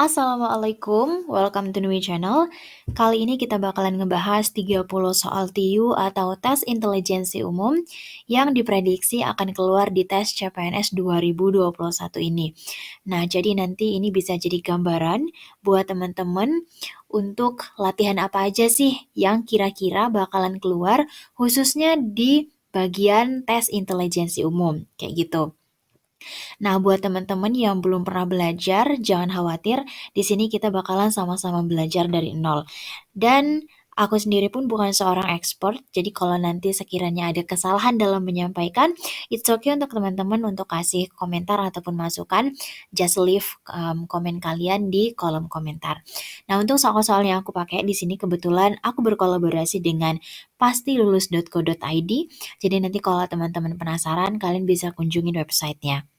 Assalamualaikum, welcome to Nui Channel. Kali ini kita bakalan ngebahas 30 soal TIU atau tes intelijensi umum yang diprediksi akan keluar di tes CPNS 2021 ini. Nah, jadi nanti ini bisa jadi gambaran buat teman-teman untuk latihan apa aja sih yang kira-kira bakalan keluar khususnya di bagian tes intelijensi umum, kayak gitu. Nah, buat teman-teman yang belum pernah belajar, jangan khawatir. Di sini kita bakalan sama-sama belajar dari nol. Dan aku sendiri pun bukan seorang expert, jadi kalau nanti sekiranya ada kesalahan dalam menyampaikan, it's okay untuk teman-teman untuk kasih komentar ataupun masukan, just leave komen kalian di kolom komentar. Nah, untuk soal-soal yang aku pakai di sini kebetulan aku berkolaborasi dengan pastilulus.co.id, jadi nanti kalau teman-teman penasaran, kalian bisa kunjungin websitenya.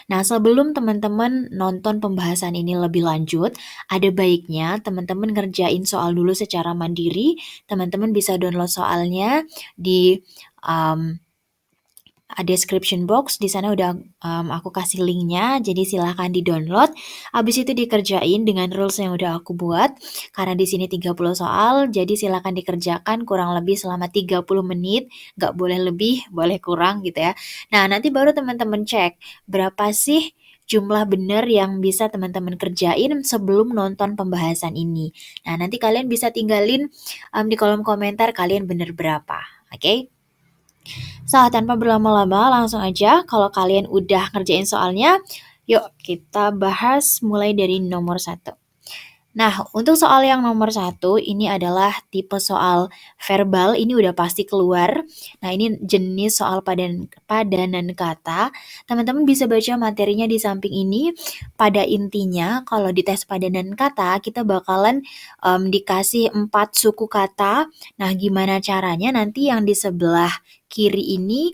Nah, sebelum teman-teman nonton pembahasan ini lebih lanjut, ada baiknya teman-teman ngerjain soal dulu secara mandiri. Teman-teman bisa download soalnya di description box. Di sana udah aku kasih linknya, jadi silahkan di-download. Habis itu dikerjain dengan rules yang udah aku buat. Karena di sini 30 soal, jadi silahkan dikerjakan kurang lebih selama 30 menit. Nggak boleh lebih, boleh kurang gitu ya. Nah, nanti baru teman-teman cek berapa sih jumlah benar yang bisa teman-teman kerjain sebelum nonton pembahasan ini. Nah, nanti kalian bisa tinggalin di kolom komentar kalian benar berapa. Oke? So, tanpa berlama-lama, langsung aja kalau kalian udah ngerjain soalnya, yuk kita bahas mulai dari nomor 1. Nah, untuk soal yang nomor 1, ini adalah tipe soal verbal, ini udah pasti keluar. Nah, ini jenis soal padanan kata. Teman-teman bisa baca materinya di samping ini. Pada intinya, kalau di tes padanan kata, kita bakalan dikasih 4 suku kata. Nah, gimana caranya nanti yang di sebelah kiri ini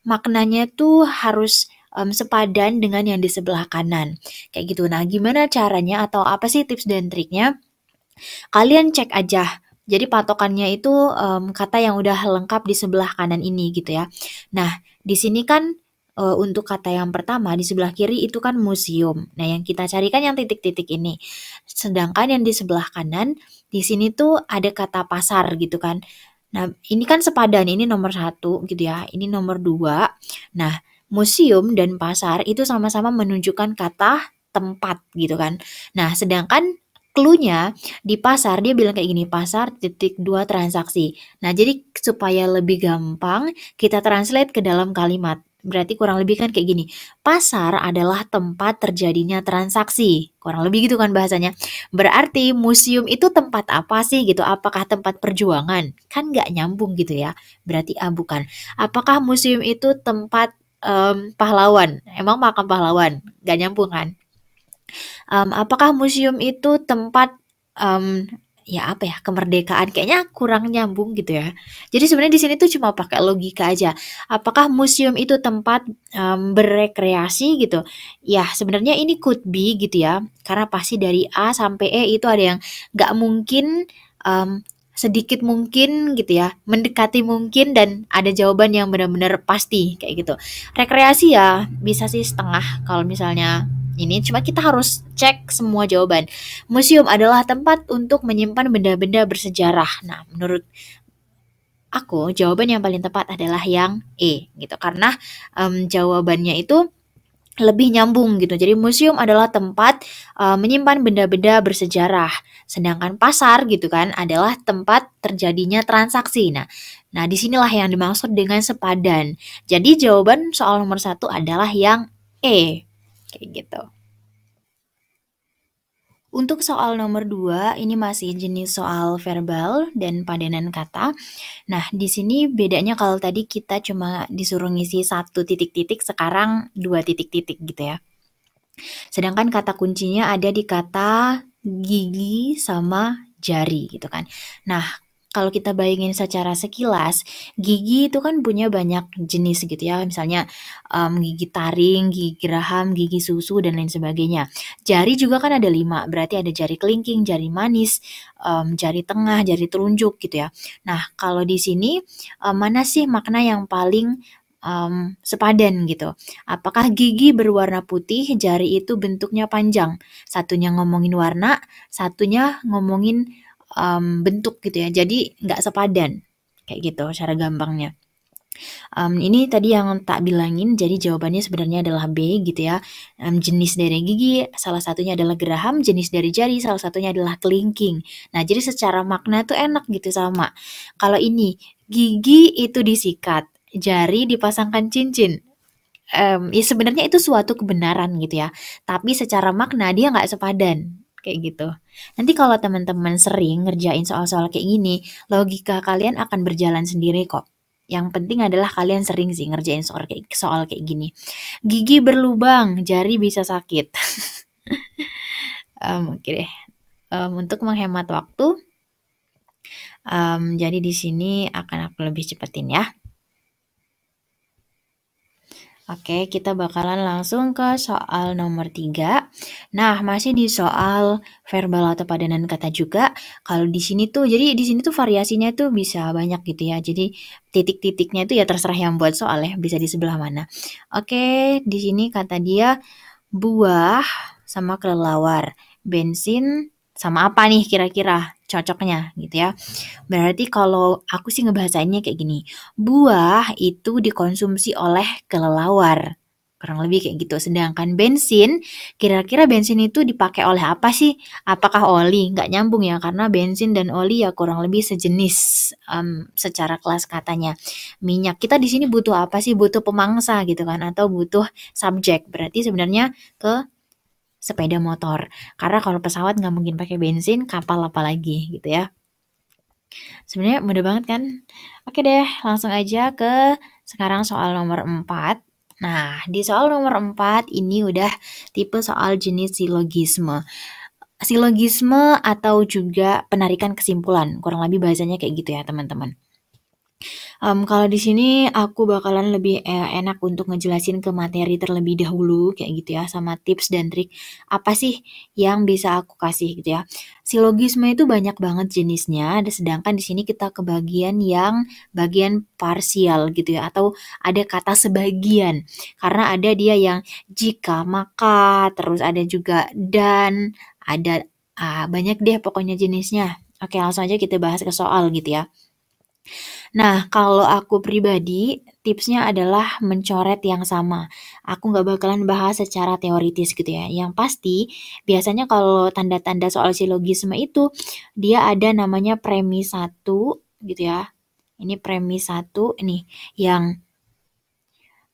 maknanya tuh harus sepadan dengan yang di sebelah kanan. Kayak gitu. Nah, gimana caranya atau apa sih tips dan triknya? Kalian cek aja. Jadi patokannya itu kata yang udah lengkap di sebelah kanan ini gitu ya. Nah, di sini kan untuk kata yang pertama di sebelah kiri itu kan museum. Nah, yang kita carikan yang titik-titik ini. Sedangkan yang di sebelah kanan di sini tuh ada kata pasar gitu kan. Nah, ini kan sepadan, ini nomor 1 gitu ya, ini nomor 2. Nah, museum dan pasar itu sama-sama menunjukkan kata tempat gitu kan. Nah, sedangkan clue-nya di pasar dia bilang kayak gini, pasar titik 2 transaksi. Nah, jadi supaya lebih gampang kita translate ke dalam kalimat. Berarti kurang lebih kan kayak gini, pasar adalah tempat terjadinya transaksi. Kurang lebih gitu kan bahasanya. Berarti museum itu tempat apa sih gitu? Apakah tempat perjuangan? Kan nggak nyambung gitu ya. Berarti bukan. Apakah museum itu tempat pahlawan? Emang makam pahlawan? Nggak nyambung kan? Apakah museum itu tempat ya apa ya, kemerdekaan? Kayaknya kurang nyambung gitu ya. Jadi sebenarnya di sini tuh cuma pakai logika aja. Apakah museum itu tempat berrekreasi gitu? Ya sebenarnya ini could be gitu ya. Karena pasti dari A sampai E itu ada yang nggak mungkin, sedikit mungkin gitu ya, mendekati mungkin dan ada jawaban yang benar-benar pasti kayak gitu. Rekreasi ya bisa sih setengah kalau misalnya ini, cuma kita harus cek semua jawaban. Museum adalah tempat untuk menyimpan benda-benda bersejarah. Nah, menurut aku jawaban yang paling tepat adalah yang E gitu karena jawabannya itu lebih nyambung gitu. Jadi museum adalah tempat menyimpan benda-benda bersejarah, sedangkan pasar gitu kan adalah tempat terjadinya transaksi. Nah, disinilah yang dimaksud dengan sepadan. Jadi jawaban soal nomor 1 adalah yang E, kayak gitu. Untuk soal nomor 2, ini masih jenis soal verbal dan padanan kata. Nah, di sini bedanya kalau tadi kita cuma disuruh ngisi 1 titik-titik, sekarang 2 titik-titik gitu ya. Sedangkan kata kuncinya ada di kata gigi sama jari gitu kan. Nah, kalau kita bayangin secara sekilas, gigi itu kan punya banyak jenis gitu ya. Misalnya gigi taring, gigi geraham, gigi susu, dan lain sebagainya. Jari juga kan ada 5, berarti ada jari kelingking, jari manis, jari tengah, jari telunjuk gitu ya. Nah, kalau di sini mana sih makna yang paling sepadan gitu. Apakah gigi berwarna putih, jari itu bentuknya panjang? Satunya ngomongin warna, satunya ngomongin bentuk gitu ya. Jadi nggak sepadan. Kayak gitu cara gampangnya. Ini tadi yang tak bilangin, jadi jawabannya sebenarnya adalah B gitu ya. Jenis dari gigi, salah satunya adalah geraham, jenis dari jari, salah satunya adalah kelingking. Nah, jadi secara makna tuh enak gitu sama. Kalau ini, gigi itu disikat, jari dipasangkan cincin. Ya sebenarnya itu suatu kebenaran gitu ya, tapi secara makna dia nggak sepadan, kayak gitu. Nanti kalau teman-teman sering ngerjain soal-soal kayak gini, logika kalian akan berjalan sendiri kok. Yang penting adalah kalian sering sih ngerjain soal kayak gini. Gigi berlubang, jari bisa sakit. Oke deh. Untuk menghemat waktu, jadi di sini akan aku lebih cepetin ya. Oke, kita bakalan langsung ke soal nomor 3. Nah, masih di soal verbal atau padanan kata juga. Kalau di sini tuh, jadi di sini tuh variasinya tuh bisa banyak gitu ya. Jadi titik-titiknya itu ya terserah yang buat soal ya, bisa di sebelah mana. Oke, di sini kata dia buah sama kelelawar, bensin sama apa nih kira-kira cocoknya gitu ya. Berarti kalau aku sih ngebahasainnya kayak gini. Buah itu dikonsumsi oleh kelelawar. Kurang lebih kayak gitu. Sedangkan bensin, kira-kira bensin itu dipakai oleh apa sih? Apakah oli? Nggak nyambung ya, karena bensin dan oli ya kurang lebih sejenis secara kelas katanya. Minyak, kita di sini butuh apa sih? Butuh pemangsa gitu kan, atau butuh subjek. Berarti sebenarnya ke sepeda motor. Karena kalau pesawat nggak mungkin pakai bensin, kapal apalagi gitu ya. Sebenarnya mudah banget kan? Oke deh, langsung aja ke sekarang soal nomor 4. Nah, di soal nomor 4 ini udah tipe soal jenis silogisme. Silogisme atau juga penarikan kesimpulan, kurang lebih bahasanya kayak gitu ya teman-teman. Kalau di sini aku bakalan lebih enak untuk ngejelasin ke materi terlebih dahulu kayak gitu ya, sama tips dan trik apa sih yang bisa aku kasih gitu ya. Silogisme itu banyak banget jenisnya, sedangkan di sini kita ke bagian yang bagian parsial gitu ya, atau ada kata sebagian. Karena ada dia yang jika, maka, terus ada juga dan, ada banyak deh pokoknya jenisnya. Oke, langsung aja kita bahas ke soal gitu ya. Nah, kalau aku pribadi, tipsnya adalah mencoret yang sama. Aku nggak bakalan bahas secara teoritis gitu ya. Yang pasti, biasanya kalau tanda-tanda soal silogisme itu, dia ada namanya premis 1 gitu ya. Ini premis 1 nih, yang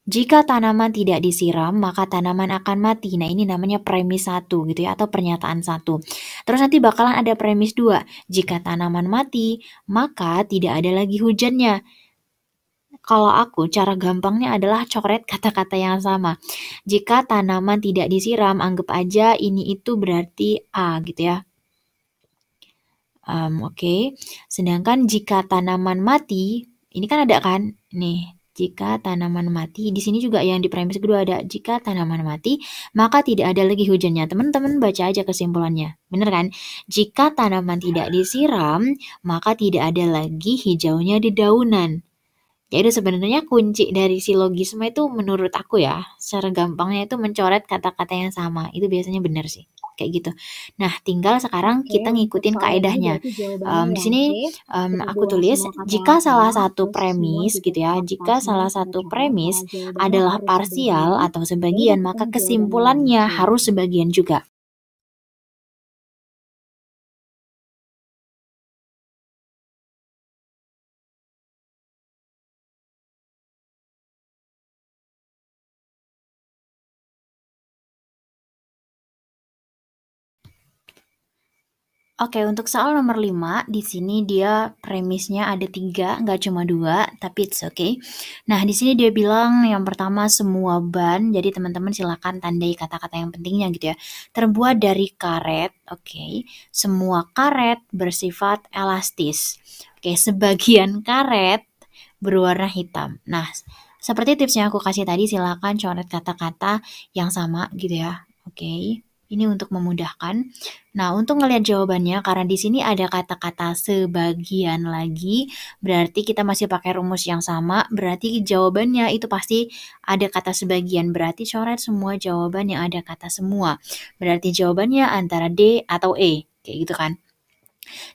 jika tanaman tidak disiram, maka tanaman akan mati. Nah, ini namanya premis 1 gitu ya, atau pernyataan 1. Terus nanti bakalan ada premis 2. Jika tanaman mati, maka tidak ada lagi hujannya. Kalau aku, cara gampangnya adalah coret kata-kata yang sama. Jika tanaman tidak disiram, anggap aja ini itu berarti A gitu ya. Oke. Sedangkan jika tanaman mati, ini kan ada kan? Nih, jika tanaman mati, di sini juga yang di premis kedua ada jika tanaman mati, maka tidak ada lagi hujannya. Teman-teman baca aja kesimpulannya. Bener kan? Jika tanaman tidak disiram, maka tidak ada lagi hijaunya di daunan. Jadi sebenarnya kunci dari silogisme itu menurut aku ya, secara gampangnya itu mencoret kata-kata yang sama. Itu biasanya benar sih. Kayak gitu. Nah, tinggal sekarang Oke, kita untuk ngikutin soal ini kaedahnya. berarti jawabannya Di yang sini C, aku kebetulan tulis semua kata jika yang salah sama, satu terus semua premis juga gitu ya, jika tepat-tepat, salah kita satu catat premis bahwa jawabannya adalah harus parsial sebagian. atau Jadi sebagian, maka dapatkan jawabannya yang kesimpulannya C. harus sebagian juga. Oke, untuk soal nomor 5, di sini dia premisnya ada 3, nggak cuma 2, tapi it's okay. Nah, di sini dia bilang yang pertama semua ban, jadi teman-teman silakan tandai kata-kata yang pentingnya gitu ya. Terbuat dari karet, oke. Semua karet bersifat elastis. Oke, sebagian karet berwarna hitam. Nah, seperti tips yang aku kasih tadi, silakan coret kata-kata yang sama gitu ya. Oke. Ini untuk memudahkan. Nah, untuk ngelihat jawabannya, karena di sini ada kata-kata sebagian lagi, berarti kita masih pakai rumus yang sama, berarti jawabannya itu pasti ada kata sebagian, berarti coret semua jawaban yang ada kata semua. Berarti jawabannya antara D atau E, kayak gitu kan.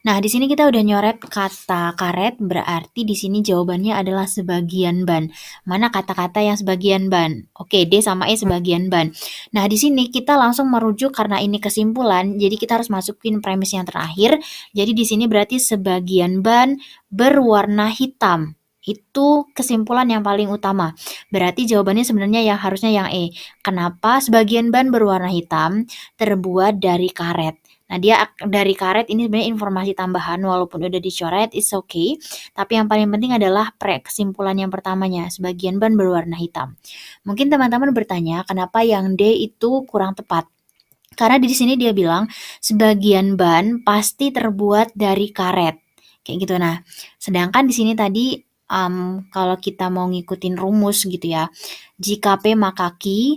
Nah, di sini kita udah nyoret kata karet, berarti di sini jawabannya adalah sebagian ban. Mana kata-kata yang sebagian ban? Oke, D sama E sebagian ban. Nah, di sini kita langsung merujuk karena ini kesimpulan, jadi kita harus masukin premis yang terakhir. Jadi di sini berarti sebagian ban berwarna hitam. Itu kesimpulan yang paling utama. Berarti jawabannya sebenarnya yang harusnya yang E. Kenapa sebagian ban berwarna hitam terbuat dari karet? Nah, dia dari karet ini sebenarnya informasi tambahan walaupun udah dicoret, it's okay. Tapi yang paling penting adalah kesimpulan yang pertamanya, sebagian ban berwarna hitam. Mungkin teman-teman bertanya, kenapa yang D itu kurang tepat? Karena di sini dia bilang sebagian ban pasti terbuat dari karet. Kayak gitu. Nah, sedangkan di sini tadi kalau kita mau ngikutin rumus gitu ya, jika P maka Q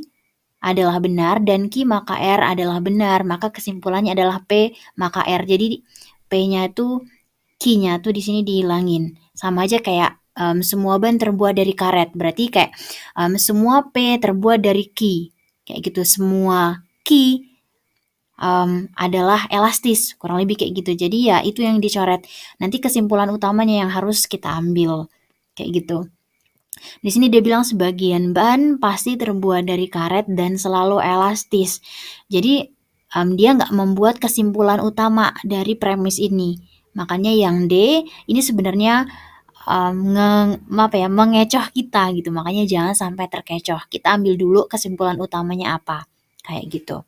adalah benar dan Q maka R adalah benar, maka kesimpulannya adalah P maka R. Jadi P-nya itu Q-nya tuh di sini dihilangin. Sama aja kayak semua ban terbuat dari karet. Berarti kayak semua P terbuat dari Q. Kayak gitu, semua Q adalah elastis, kurang lebih kayak gitu. Jadi ya itu yang dicoret. Nanti kesimpulan utamanya yang harus kita ambil. Kayak gitu. Di sini dia bilang sebagian ban pasti terbuat dari karet dan selalu elastis. Jadi dia nggak membuat kesimpulan utama dari premis ini. Makanya yang D ini sebenarnya mengecoh kita gitu. Makanya jangan sampai terkecoh. Kita ambil dulu kesimpulan utamanya apa. Kayak gitu.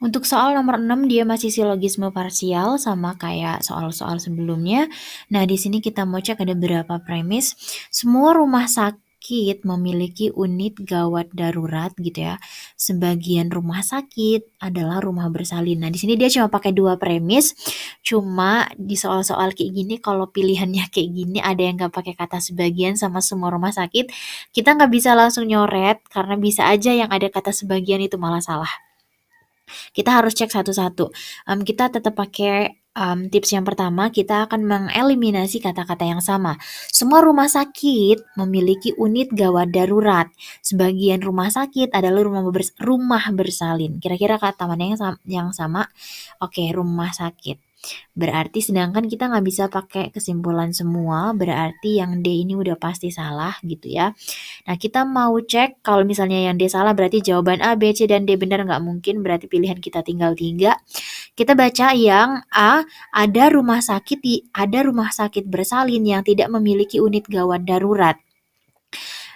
Untuk soal nomor 6 dia masih silogisme parsial sama kayak soal-soal sebelumnya. Nah, di sini kita mau cek ada berapa premis. Semua rumah sakit memiliki unit gawat darurat gitu ya. Sebagian rumah sakit adalah rumah bersalin. Nah, di sini dia cuma pakai 2 premis. Cuma di soal-soal kayak gini kalau pilihannya kayak gini ada yang nggak pakai kata sebagian sama semua rumah sakit, kita nggak bisa langsung nyoret karena bisa aja yang ada kata sebagian itu malah salah. Kita harus cek satu-satu. Kita tetap pakai tips yang pertama, kita akan mengeliminasi kata-kata yang sama. Semua rumah sakit memiliki unit gawat darurat. Sebagian rumah sakit adalah rumah bersalin. Kira-kira kata mana yang sama? Oke, rumah sakit. Berarti sedangkan kita nggak bisa pakai kesimpulan semua, berarti yang D ini udah pasti salah gitu ya. Nah, kita mau cek kalau misalnya yang D salah berarti jawaban A, B, C, dan D benar nggak mungkin, berarti pilihan kita tinggal 3. Kita baca yang A, ada rumah sakit bersalin yang tidak memiliki unit gawat darurat.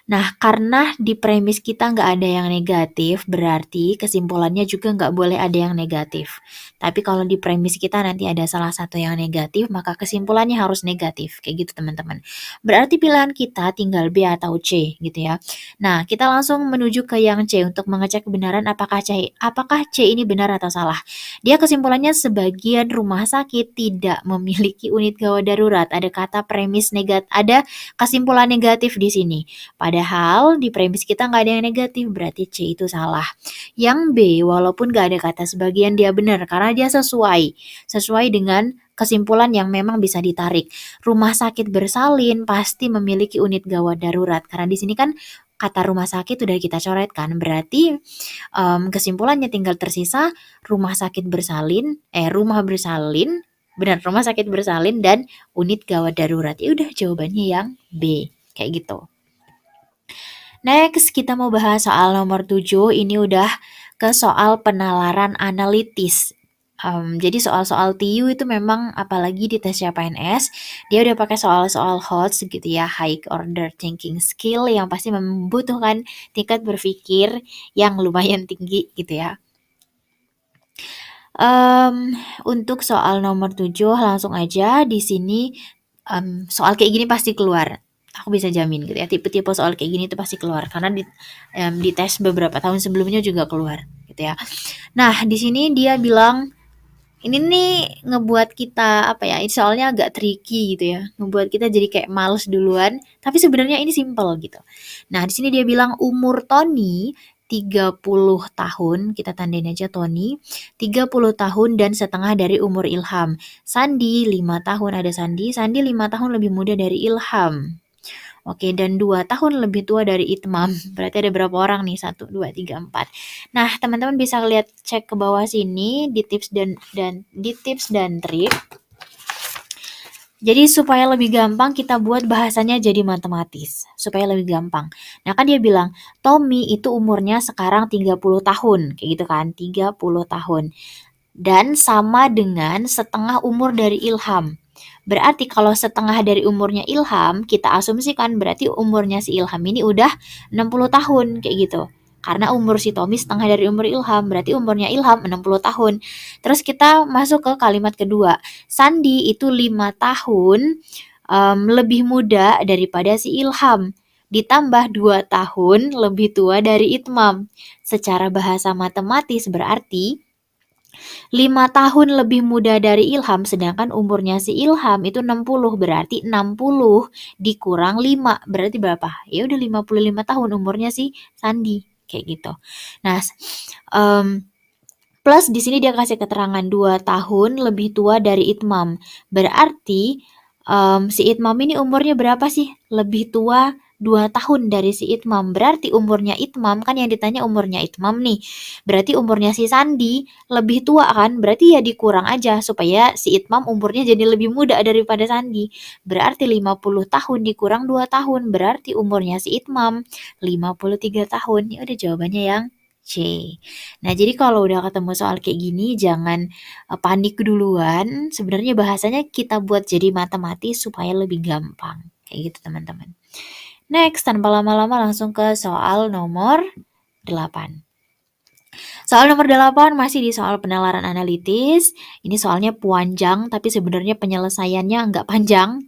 Nah, karena di premis kita nggak ada yang negatif, berarti kesimpulannya juga nggak boleh ada yang negatif. Tapi kalau di premis kita nanti ada salah satu yang negatif, maka kesimpulannya harus negatif. Kayak gitu teman-teman. Berarti pilihan kita tinggal B atau C gitu ya. Nah, kita langsung menuju ke yang C untuk mengecek kebenaran apakah C ini benar atau salah. Dia kesimpulannya sebagian rumah sakit tidak memiliki unit gawat darurat. Ada kata premis negatif, ada kesimpulan negatif di sini. Padahal di premis kita nggak ada yang negatif, berarti C itu salah. Yang B, walaupun nggak ada kata sebagian, dia benar karena dia sesuai dengan kesimpulan yang memang bisa ditarik. Rumah sakit bersalin pasti memiliki unit gawat darurat. Karena di sini kan kata rumah sakit udah kita coret kan, berarti kesimpulannya tinggal tersisa rumah bersalin, benar rumah sakit bersalin dan unit gawat darurat. Ya udah jawabannya yang B, kayak gitu. Next, kita mau bahas soal nomor 7. Ini udah ke soal penalaran analitis. Jadi soal-soal TU itu memang apalagi di tes CPNS, dia udah pakai soal-soal HOTS gitu ya, high order thinking skill yang pasti membutuhkan tingkat berpikir yang lumayan tinggi gitu ya. Untuk soal nomor 7 langsung aja di sini soal kayak gini pasti keluar. Aku bisa jamin gitu ya, tipe-tipe soal kayak gini itu pasti keluar karena di tes beberapa tahun sebelumnya juga keluar gitu ya. Nah, di sini dia bilang ini nih ngebuat kita apa ya? Soalnya agak tricky gitu ya. Ngebuat kita jadi kayak males duluan, tapi sebenarnya ini simple gitu. Nah, di sini dia bilang umur Tony 30 tahun, kita tandain aja Tony, 30 tahun dan setengah dari umur Ilham. Sandi 5 tahun, ada Sandi 5 tahun lebih muda dari Ilham. Oke, dan 2 tahun lebih tua dari Itmam. Berarti ada berapa orang nih? 1, 2, 3, 4. Nah, teman-teman bisa lihat cek ke bawah sini di tips dan trik. Jadi supaya lebih gampang kita buat bahasanya jadi matematis, supaya lebih gampang. Nah kan dia bilang, Tommy itu umurnya sekarang 30 tahun, kayak gitu kan, 30 tahun. Dan sama dengan setengah umur dari Ilham. Berarti kalau setengah dari umurnya Ilham, kita asumsikan berarti umurnya si Ilham ini udah 60 tahun, kayak gitu. Karena umur si Tommy setengah dari umur Ilham, berarti umurnya Ilham 60 tahun. Terus kita masuk ke kalimat kedua. Sandi itu 5 tahun lebih muda daripada si Ilham. Ditambah 2 tahun lebih tua dari Itmam. Secara bahasa matematis berarti 5 tahun lebih muda dari Ilham, sedangkan umurnya si Ilham itu 60, berarti 60 dikurang 5, berarti berapa? Ya udah 55 tahun umurnya si Sandi, kayak gitu. Nah, plus di sini dia kasih keterangan 2 tahun lebih tua dari Itmam, berarti si Itmam ini umurnya berapa sih? Lebih tua 2 tahun dari si Itmam. Berarti umurnya Itmam, kan yang ditanya umurnya Itmam nih. Berarti umurnya si Sandi lebih tua kan? Berarti ya dikurang aja supaya si Itmam umurnya jadi lebih muda daripada Sandi. Berarti 50 tahun dikurang 2 tahun. Berarti umurnya si Itmam 53 tahun. Ya udah jawabannya yang C. Nah, jadi kalau udah ketemu soal kayak gini jangan panik duluan. Sebenarnya bahasanya kita buat jadi matematis supaya lebih gampang. Kayak gitu, teman-teman. Next, tanpa lama-lama langsung ke soal nomor 8. Soal nomor 8 masih di soal penalaran analitis. Ini soalnya panjang, tapi sebenarnya penyelesaiannya nggak panjang.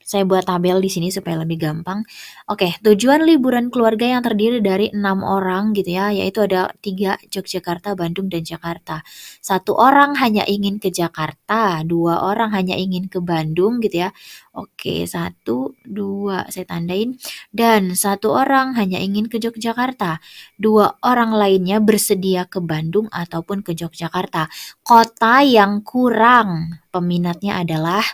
Saya buat tabel di sini supaya lebih gampang. Oke, tujuan liburan keluarga yang terdiri dari 6 orang gitu ya, yaitu ada 3, Yogyakarta, Bandung, dan Jakarta. 1 orang hanya ingin ke Jakarta, 2 orang hanya ingin ke Bandung gitu ya. Oke, 1, 2, saya tandain. Dan 1 orang hanya ingin ke Yogyakarta. 2 orang lainnya bersedia ke Bandung ataupun ke Yogyakarta. Kota yang kurang peminatnya adalah,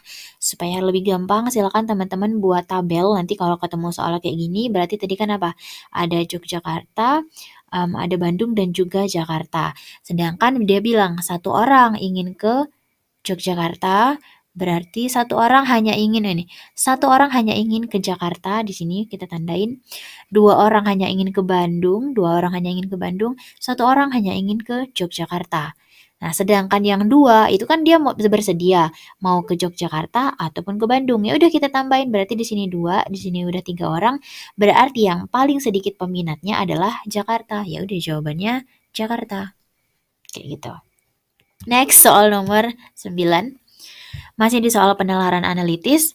supaya lebih gampang silakan teman-teman buat tabel nanti kalau ketemu soal kayak gini. Berarti tadi kan apa? Ada Yogyakarta, ada Bandung dan juga Jakarta. Sedangkan dia bilang 1 orang ingin ke Yogyakarta, berarti 1 orang hanya ingin 1 orang hanya ingin ke Jakarta, di sini kita tandain. 2 orang hanya ingin ke Bandung, 2 orang hanya ingin ke Bandung, 1 orang hanya ingin ke Yogyakarta. Nah, sedangkan yang 2 itu kan dia mau bersedia mau ke Yogyakarta ataupun ke Bandung. Ya udah kita tambahin, berarti di sini 2, di sini udah 3 orang. Berarti yang paling sedikit peminatnya adalah Jakarta. Ya udah jawabannya Jakarta. Kayak gitu. Next, soal nomor 9. Masih di soal penalaran analitis.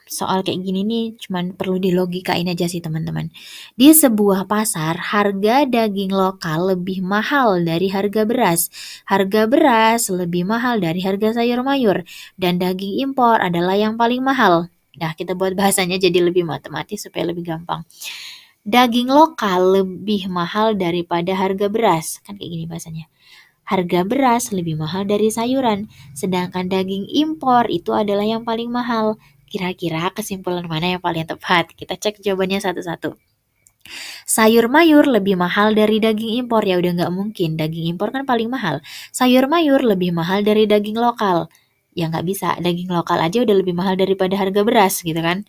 Soal kayak gini nih cuman perlu dilogikain aja sih teman-teman. Di sebuah pasar, harga daging lokal lebih mahal dari harga beras. Harga beras lebih mahal dari harga sayur mayur. Dan daging impor adalah yang paling mahal. Nah, kita buat bahasanya jadi lebih matematis supaya lebih gampang. Daging lokal lebih mahal daripada harga beras. Kan kayak gini bahasanya. Harga beras lebih mahal dari sayuran, sedangkan daging impor itu adalah yang paling mahal. Kira-kira kesimpulan mana yang paling tepat? Kita cek jawabannya satu-satu. Sayur mayur lebih mahal dari daging impor, ya udah nggak mungkin. Daging impor kan paling mahal. Sayur mayur lebih mahal dari daging lokal. Ya nggak bisa, daging lokal aja udah lebih mahal daripada harga beras gitu kan.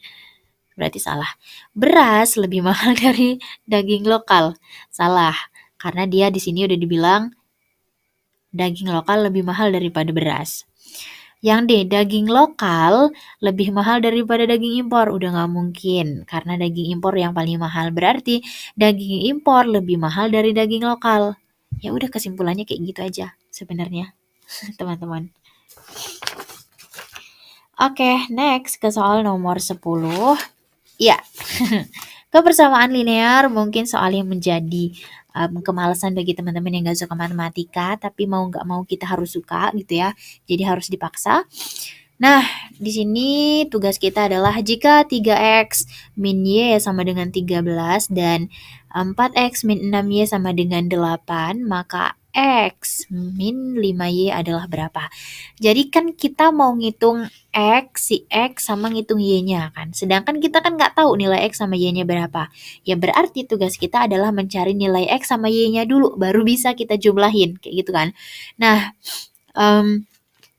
Berarti salah. Beras lebih mahal dari daging lokal. Salah, karena dia di sini udah dibilang daging lokal lebih mahal daripada beras. Yang D, daging lokal lebih mahal daripada daging impor. Udah nggak mungkin, karena daging impor yang paling mahal. Berarti daging impor lebih mahal dari daging lokal. Ya udah kesimpulannya kayak gitu aja sebenarnya, teman-teman. Oke, next ke soal nomor 10. Ya, kebersamaan linear mungkin soal yang menjadi kemalasan bagi teman-teman yang gak suka matematika, tapi mau gak mau kita harus suka gitu ya, jadi harus dipaksa. Nah, di sini tugas kita adalah jika 3x min y sama dengan 13 dan 4x min 6y sama dengan 8, maka x min 5y adalah berapa? Jadi kan kita mau ngitung x, si x sama ngitung y-nya kan. Sedangkan kita kan nggak tahu nilai x sama y-nya berapa. Ya berarti tugas kita adalah mencari nilai x sama y-nya dulu, baru bisa kita jumlahin, kayak gitu kan. Nah,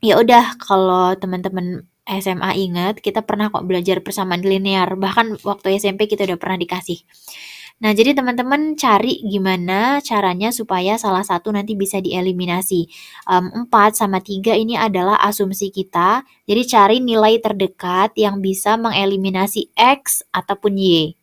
ya udah, kalau teman-teman SMA ingat, kita pernah kok belajar persamaan linear. Bahkan waktu SMP kita udah pernah dikasih. Nah, jadi teman-teman cari gimana caranya supaya salah satu nanti bisa dieliminasi. 4 sama 3 ini adalah asumsi kita. Jadi cari nilai terdekat yang bisa mengeliminasi X ataupun Y.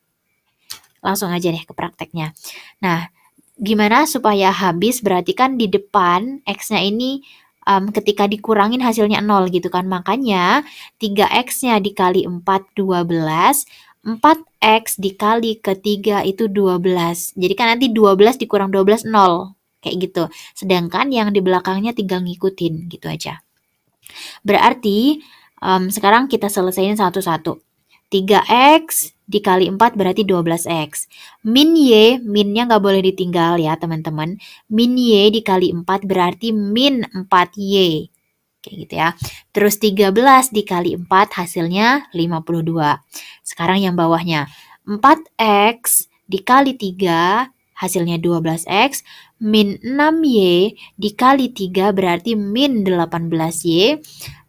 Langsung aja deh ke prakteknya. Nah, gimana supaya habis? Berarti kan di depan X-nya ini ketika dikurangin hasilnya 0 gitu kan. Makanya 3X-nya dikali 4, 12. 4X dikali ke 3 itu 12. Jadi kan nanti 12 dikurang 12, 0. Kayak gitu. Sedangkan yang di belakangnya tinggal ngikutin gitu aja. Berarti sekarang kita selesaiin satu-satu. 3X dikali 4 berarti 12X. Min Y, minnya nggak boleh ditinggal ya teman-teman. Min Y dikali 4 berarti min 4Y. Kayak gitu ya. Terus 13 dikali 4 hasilnya 52. Sekarang yang bawahnya. 4X dikali 3 hasilnya 12X. Min 6Y dikali 3 berarti min 18Y.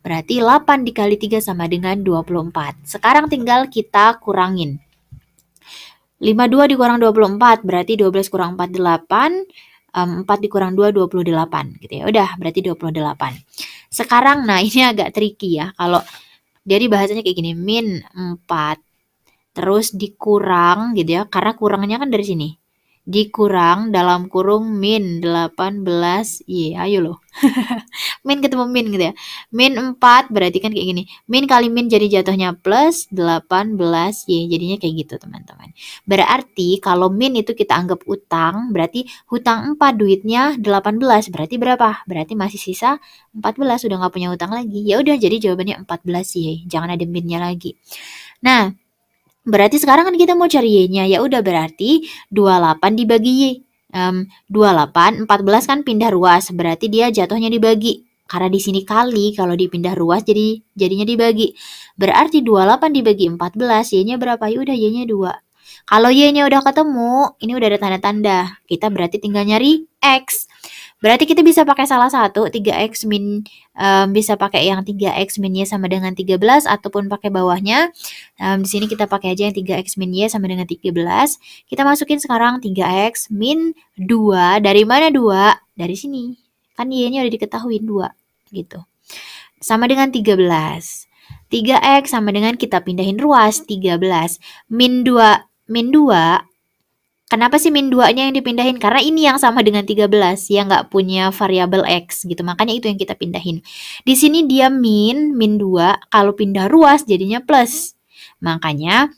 Berarti 8 dikali 3 sama dengan 24. Sekarang tinggal kita kurangin. 52 dikurang 24 berarti 12 kurang 4, 8. 4 dikurang 2, 28 gitu ya. Udah, berarti 28. Sekarang, nah ini agak tricky ya. Kalau jadi bahasanya kayak gini, min 4 terus dikurang gitu ya. Karena kurangnya kan dari sini. Dikurang dalam kurung min 18Y. Ayo loh. Min ketemu min gitu ya. Min 4 berarti kan kayak gini. Min kali min jadi jatuhnya plus 18Y. Jadinya kayak gitu teman-teman. Berarti kalau min itu kita anggap utang. Berarti hutang 4 duitnya 18. Berarti berapa? Berarti masih sisa 14. Sudah nggak punya hutang lagi. Ya udah, jadi jawabannya 14Y. Jangan ada minnya lagi. Nah, berarti sekarang kan kita mau cari Y-nya. Ya udah, berarti 28 dibagi Y. 28, 14 kan pindah ruas. Berarti dia jatuhnya dibagi. Karena di sini kali, kalau dipindah ruas jadinya dibagi. Berarti 28 dibagi 14, Y-nya berapa? Ya udah, Y-nya 2. Kalau Y-nya udah ketemu, ini udah ada tanda-tanda. Kita berarti tinggal nyari X. Berarti kita bisa pakai salah satu, 3X min, bisa pakai yang 3X min Y sama dengan 13, ataupun pakai bawahnya. Di sini kita pakai aja yang 3X min Y sama dengan 13. Kita masukin sekarang 3X min 2. Dari mana 2? Dari sini. Kan Y-nya udah diketahui 2. Gitu. Sama dengan 13. 3X sama dengan kita pindahin ruas 13. Min 2. Min 2. Kenapa sih min 2-nya yang dipindahin? Karena ini yang sama dengan 13, yang nggak punya variabel X gitu. Makanya itu yang kita pindahin. Di sini dia min 2, kalau pindah ruas jadinya plus. Makanya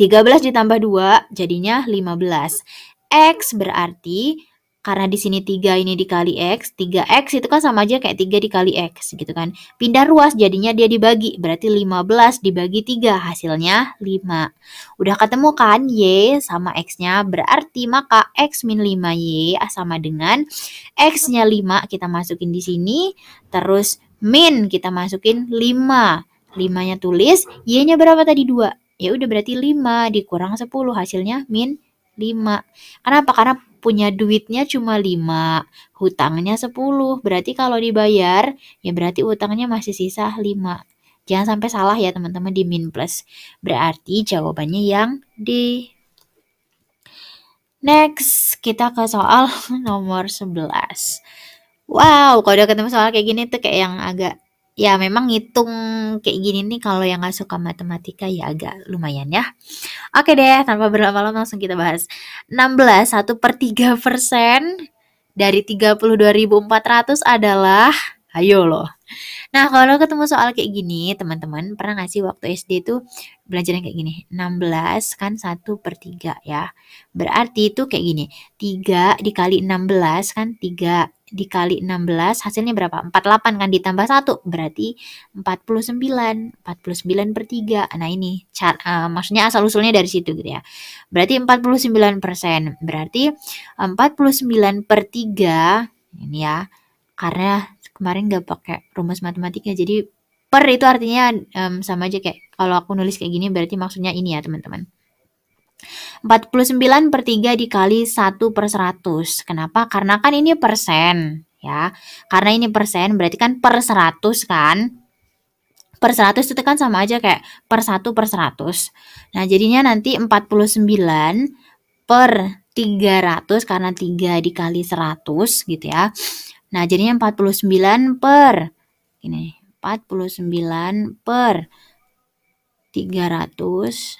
13 ditambah 2 jadinya 15. X berarti karena di sini 3 ini dikali X, 3X itu kan sama aja kayak 3 dikali X gitu kan. Pindah ruas jadinya dia dibagi, berarti 15 dibagi 3 hasilnya 5. Udah ketemu kan Y sama X-nya, berarti maka X min 5Y sama dengan X-nya 5 kita masukin di sini, terus min kita masukin 5. 5-nya tulis, Y-nya berapa tadi? 2. Ya udah, berarti 5 dikurang 10 hasilnya min 5. Kenapa? Karena punya duitnya cuma 5, hutangnya 10. Berarti kalau dibayar, ya berarti utangnya masih sisa 5. Jangan sampai salah ya teman-teman di min plus. Berarti jawabannya yang D. Next, kita ke soal nomor 11. Wow, kalau udah ketemu soal kayak gini tuh kayak yang agak, ya memang ngitung kayak gini nih kalau yang gak suka matematika ya agak lumayan ya. Oke deh, tanpa berlama-lama langsung kita bahas. 16, 1/3% dari 32.400 adalah, ayo loh. Nah, kalau ketemu soal kayak gini, teman-teman pernah gak sih waktu SD tuh belajar yang kayak gini? 16 kan 1/3 ya. Berarti itu kayak gini, 3 dikali 16 kan 3. dikali 16 hasilnya berapa? 48 kan, ditambah 1 berarti 49. 49/3. Nah ini maksudnya asal-usulnya dari situ gitu ya. Berarti 49%. Berarti 49/3 ini ya. Karena kemarin nggak pakai rumus matematika, jadi per itu artinya sama aja kayak kalau aku nulis kayak gini berarti maksudnya ini ya teman-teman. 49/3 dikali 1/100. Kenapa? Karena kan ini persen ya. Karena ini persen berarti kan per 100 kan. Per 100 itu kan sama aja kayak per 1/100. Nah jadinya nanti 49/300 karena 3 dikali 100 gitu ya. Nah jadinya 49/300.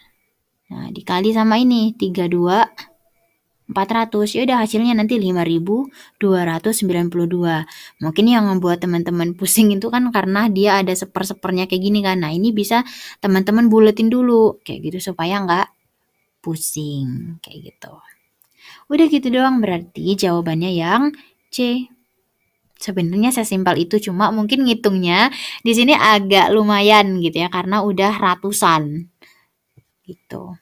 Nah, dikali sama ini 32 400. Ya udah hasilnya nanti 5.292. Mungkin yang membuat teman-teman pusing itu kan karena dia ada seper-sepernya kayak gini kan. Nah, ini bisa teman-teman buletin dulu kayak gitu supaya nggak pusing kayak gitu. Udah gitu doang berarti jawabannya yang C. Sebenarnya sesimpel itu, cuma mungkin ngitungnya di sini agak lumayan gitu ya karena udah ratusan. Gitu.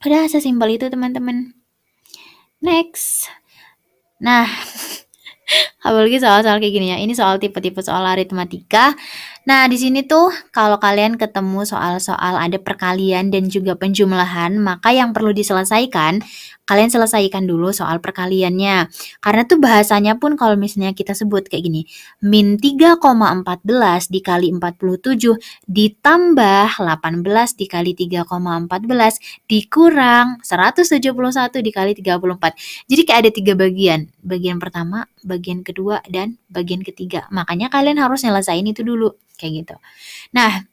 Udah sesimpel itu teman-teman. Next. Nah, apalagi soal-soal kayak gini ya. Ini soal tipe-tipe soal aritmatika. Nah, di sini tuh kalau kalian ketemu soal-soal ada perkalian dan juga penjumlahan, maka yang perlu diselesaikan, kalian selesaikan dulu soal perkaliannya. Karena tuh bahasanya pun kalau misalnya kita sebut kayak gini, min 3,14 dikali 47 ditambah 18 dikali 3,14 dikurang 171 dikali 34. Jadi kayak ada 3 bagian. Bagian pertama, bagian kedua, dan bagian ketiga. Makanya kalian harus nyelesain itu dulu. Kayak gitu. Nah,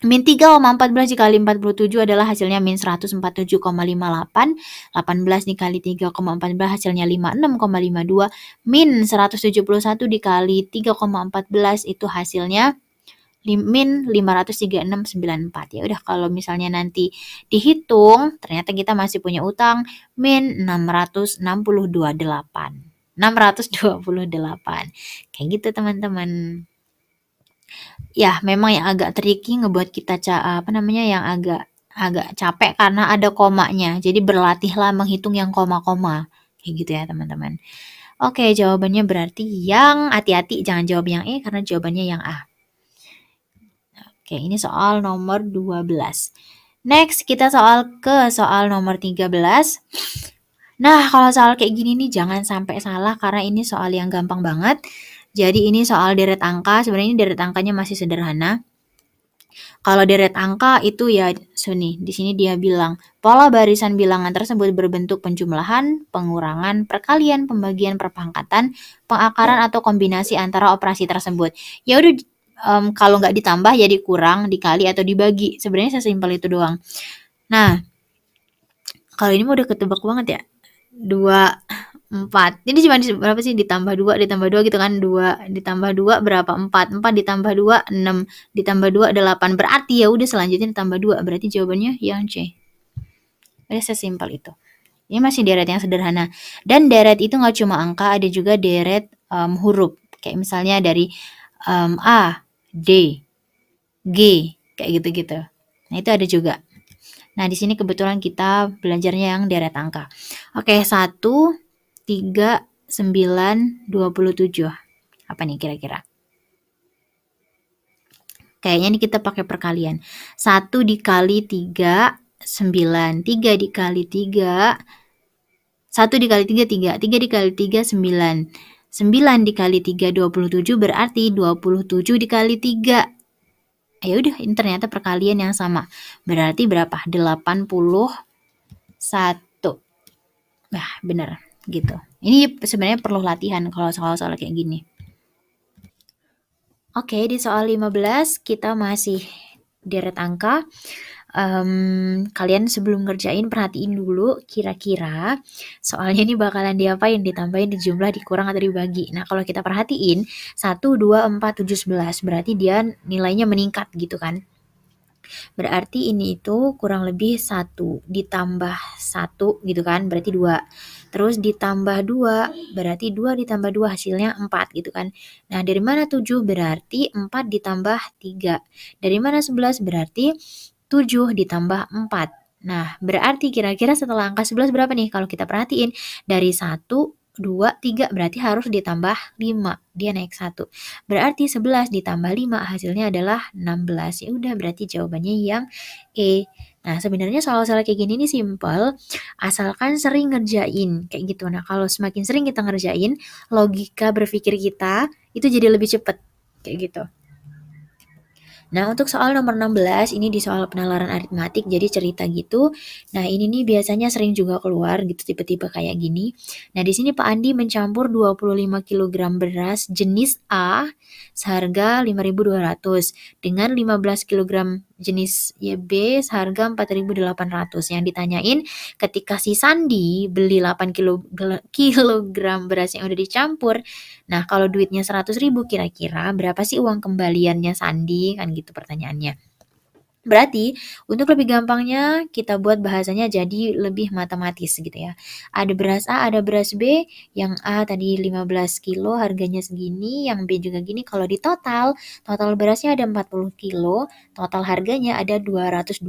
min 3,14 dikali 47 adalah hasilnya min 147,58. 18 dikali 3,14 hasilnya 56,52. Min 171 dikali 3,14 itu hasilnya min 536,94. Ya udah kalau misalnya nanti dihitung ternyata kita masih punya utang min 628. Kayak gitu teman-teman. Ya, memang yang agak tricky ngebuat kita yang agak capek karena ada komanya. Jadi berlatihlah menghitung yang koma-koma. Kayak gitu ya, teman-teman. Oke, jawabannya berarti yang hati-hati jangan jawab yang E karena jawabannya yang A. Oke, ini soal nomor 12. Next, kita soal nomor 13. Nah, kalau soal kayak gini nih jangan sampai salah karena ini soal yang gampang banget. Jadi ini soal deret angka, sebenarnya ini deret angkanya masih sederhana. Kalau deret angka itu ya di sini dia bilang pola barisan bilangan tersebut berbentuk penjumlahan, pengurangan, perkalian, pembagian, perpangkatan, pengakaran atau kombinasi antara operasi tersebut. Ya udah kalau nggak ditambah ya dikurang, dikali atau dibagi. Sebenarnya sesimpel itu doang. Nah, kalau ini udah ketebak banget ya. 2, 4. Jadi cuma berapa sih ditambah 2 gitu kan. 2 ditambah 2 berapa? 4. 4 ditambah 2 6 ditambah 2 8. Berarti ya udah selanjutnya ditambah 2. Berarti jawabannya yang C. Udah sesimpel itu. Ini masih deret yang sederhana. Dan deret itu nggak cuma angka, ada juga deret huruf. Kayak misalnya dari A, D, G, kayak gitu-gitu. Nah, itu ada juga. Nah, di sini kebetulan kita belajarnya yang deret angka. Oke, 1, 3, 9, 27. Apa nih kira-kira? Kayaknya ini kita pakai perkalian. 1 dikali 3, 9. 3 dikali 3, 1 dikali 3, 3. 3 dikali 3, 9. 9 dikali 3, 27. Berarti 27 dikali 3. Ya udah, ini ternyata perkalian yang sama. Berarti berapa? 81. Nah, bener gitu. Ini sebenarnya perlu latihan kalau soal-soal kayak gini. Oke, di soal 15 kita masih deret angka. Kalian sebelum ngerjain perhatiin dulu kira-kira soalnya ini bakalan diapain, ditambahin, dijumlah, dikurang atau dibagi. Nah, kalau kita perhatiin 1, 2, 4, 7, 11 berarti dia nilainya meningkat gitu kan. Berarti ini itu kurang lebih 1 ditambah 1 gitu kan, berarti 2. terus ditambah 2, berarti 2 ditambah 2 hasilnya 4 gitu kan. Nah, dari mana 7? Berarti 4 ditambah 3. Dari mana 11? Berarti 7 ditambah 4. Nah, berarti kira-kira setelah angka 11 berapa nih? Kalau kita perhatiin, dari 1, 2, 3, berarti harus ditambah 5. Dia naik 1. Berarti 11 ditambah 5 hasilnya adalah 16. Ya udah, berarti jawabannya yang E. Nah, sebenarnya soal-soal kayak gini nih simple, asalkan sering ngerjain kayak gitu. Nah, kalau semakin sering kita ngerjain, logika berpikir kita itu jadi lebih cepet kayak gitu. Nah, untuk soal nomor 16, ini di soal penalaran aritmatik, jadi cerita gitu. Nah, ini nih biasanya sering juga keluar gitu tipe-tipe kayak gini. Nah, di sini Pak Andi mencampur 25 kg beras jenis A seharga 5.200 dengan 15 kg jenis YB seharga 4.800. Yang ditanyain, ketika si Sandi beli 8 kilogram beras yang udah dicampur, nah, kalau duitnya 100.000 kira-kira berapa sih uang kembaliannya Sandi? Kan gitu pertanyaannya. Berarti untuk lebih gampangnya kita buat bahasanya jadi lebih matematis gitu ya. Ada beras A, ada beras B. Yang A tadi 15 kilo harganya segini, yang B juga gini. Kalau di total berasnya ada 40 kilo, total harganya ada 202.000.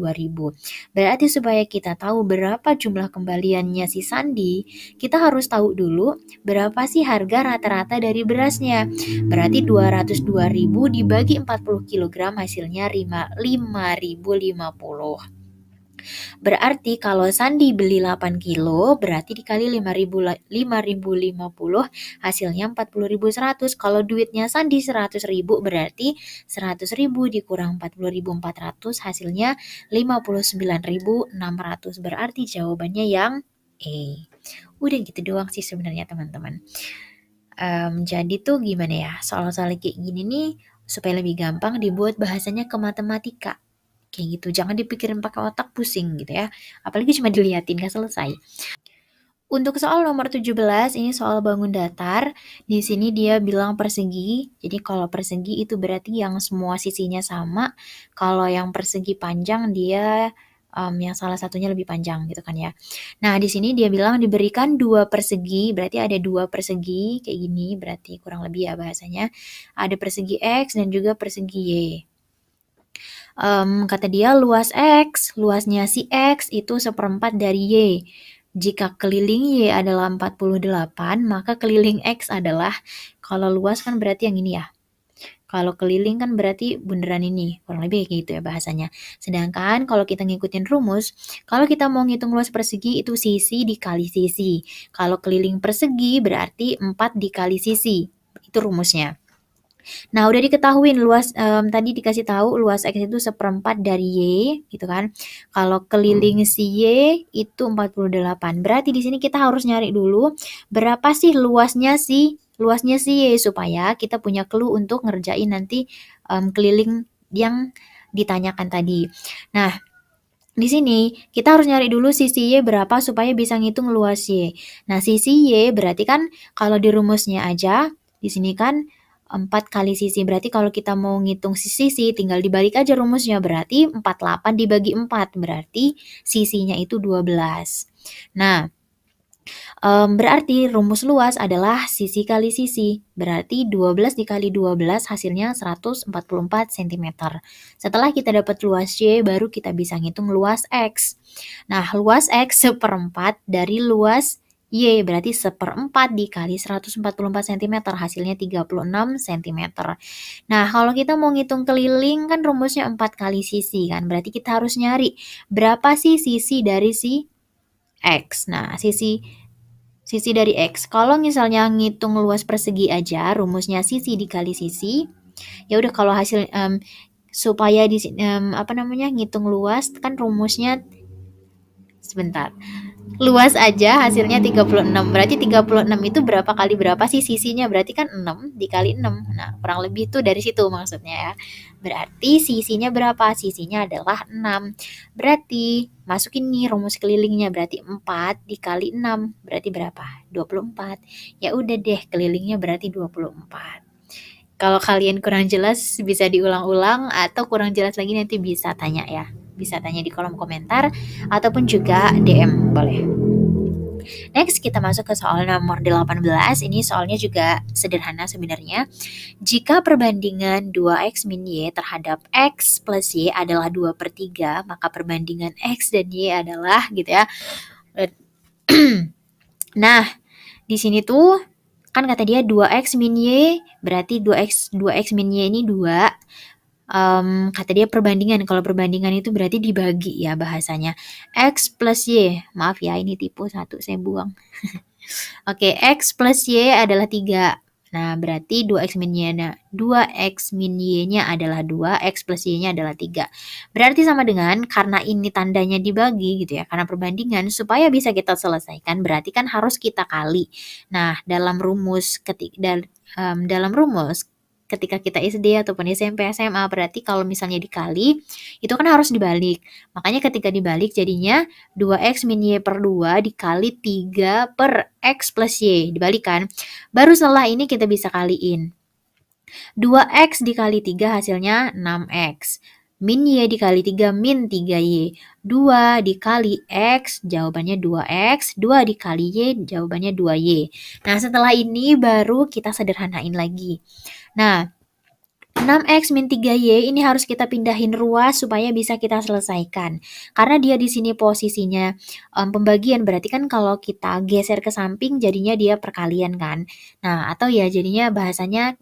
Berarti supaya kita tahu berapa jumlah kembaliannya si Sandi, kita harus tahu dulu berapa sih harga rata-rata dari berasnya. Berarti 202.000 dibagi 40 kg hasilnya 5.050. Berarti kalau Sandi beli 8 kilo, berarti dikali 5.050 hasilnya 40.100. Kalau duitnya Sandi 100.000, berarti 100.000 dikurang 40.400 hasilnya 59.600. Berarti jawabannya yang E. Udah gitu doang sih sebenarnya teman-teman. Jadi tuh gimana ya, soal-soal kayak gini nih supaya lebih gampang dibuat bahasanya ke matematika. Kayak gitu, jangan dipikirin pakai otak pusing gitu ya. Apalagi cuma diliatin gak selesai. Untuk soal nomor 17, ini soal bangun datar. Di sini dia bilang persegi. Jadi kalau persegi itu berarti yang semua sisinya sama. Kalau yang persegi panjang dia yang salah satunya lebih panjang gitu kan ya. Nah, di sini dia bilang diberikan 2 persegi, berarti ada 2 persegi kayak gini, berarti kurang lebih ya bahasanya. Ada persegi X dan juga persegi Y. Kata dia luasnya si X itu 1/4 dari Y. Jika keliling Y adalah 48, maka keliling X adalah, kalau luas kan berarti yang ini ya. Kalau keliling kan berarti bundaran ini, kurang lebih kayak gitu ya bahasanya. Sedangkan kalau kita ngikutin rumus, kalau kita mau ngitung luas persegi itu sisi dikali sisi. Kalau keliling persegi berarti 4 dikali sisi. Itu rumusnya. Nah, udah diketahuin luas, tadi dikasih tahu luas X itu 1/4 dari Y, gitu kan. Kalau keliling si Y itu 48. Berarti di sini kita harus nyari dulu berapa sih luasnya si Y supaya kita punya clue untuk ngerjain nanti keliling yang ditanyakan tadi. Nah, di sini kita harus nyari dulu sisi Y berapa supaya bisa ngitung luas Y. Nah, sisi Y berarti kan kalau di rumusnya aja, di sini kan 4 kali sisi. Berarti kalau kita mau ngitung sisi, tinggal dibalik aja rumusnya. Berarti 48 dibagi 4. Berarti sisinya itu 12. Nah, berarti rumus luas adalah sisi kali sisi. Berarti 12 dikali 12 hasilnya 144 cm. Setelah kita dapat luas Y, baru kita bisa ngitung luas X. Nah, luas X 1/4 dari luas Y, berarti 1/4 dikali 144 cm, hasilnya 36 cm. Nah, kalau kita mau ngitung keliling, kan rumusnya 4 kali sisi kan, berarti kita harus nyari berapa sih sisi dari si X. Nah, sisi dari X. Kalau misalnya ngitung luas persegi aja, rumusnya sisi dikali sisi. Ya udah, kalau hasil supaya di ngitung luas kan rumusnya sebentar. Luas aja hasilnya 36. Berarti 36 itu berapa kali berapa sih sisinya? Berarti kan 6 dikali 6. Nah, kurang lebih tuh dari situ maksudnya ya. Berarti sisinya berapa? Sisinya adalah 6. Berarti masukin nih rumus kelilingnya. Berarti 4 dikali 6. Berarti berapa? 24. Ya udah deh, kelilingnya berarti 24. Kalau kalian kurang jelas bisa diulang-ulang, atau kurang jelas lagi nanti bisa tanya ya. Bisa tanya di kolom komentar ataupun juga DM boleh. Next, kita masuk ke soal nomor 18. Ini soalnya juga sederhana sebenarnya. Jika perbandingan 2x min y terhadap x plus y adalah 2/3, maka perbandingan x dan y adalah gitu ya. Nah, di sini tuh kan kata dia 2x min y, berarti 2x min y ini 2. Kata dia perbandingan. Kalau perbandingan itu berarti dibagi ya bahasanya. X plus Y. Maaf ya, ini tipe 1 saya buang. Oke, X plus Y adalah 3. Nah, berarti 2x min Y-nya adalah 2, X plus Y-nya adalah 3. Berarti sama dengan, karena ini tandanya dibagi gitu ya, karena perbandingan, supaya bisa kita selesaikan, berarti kan harus kita kali. Nah, dalam rumus ketika kita SD ataupun SMP, SMA, berarti kalau misalnya dikali, itu kan harus dibalik. Makanya ketika dibalik jadinya 2x min Y per 2 dikali 3 per x plus Y. Dibalikan. Baru setelah ini kita bisa kaliin. 2x dikali 3 hasilnya 6x. Min Y dikali 3 min 3Y. 2 dikali X jawabannya 2X. 2 dikali Y jawabannya 2Y. Nah setelah ini baru kita sederhanain lagi. Nah 6x min 3y ini harus kita pindahin ruas supaya bisa kita selesaikan. Karena dia di sini posisinya pembagian, berarti kan kalau kita geser ke samping jadinya dia perkalian kan. Nah, atau ya jadinya bahasanya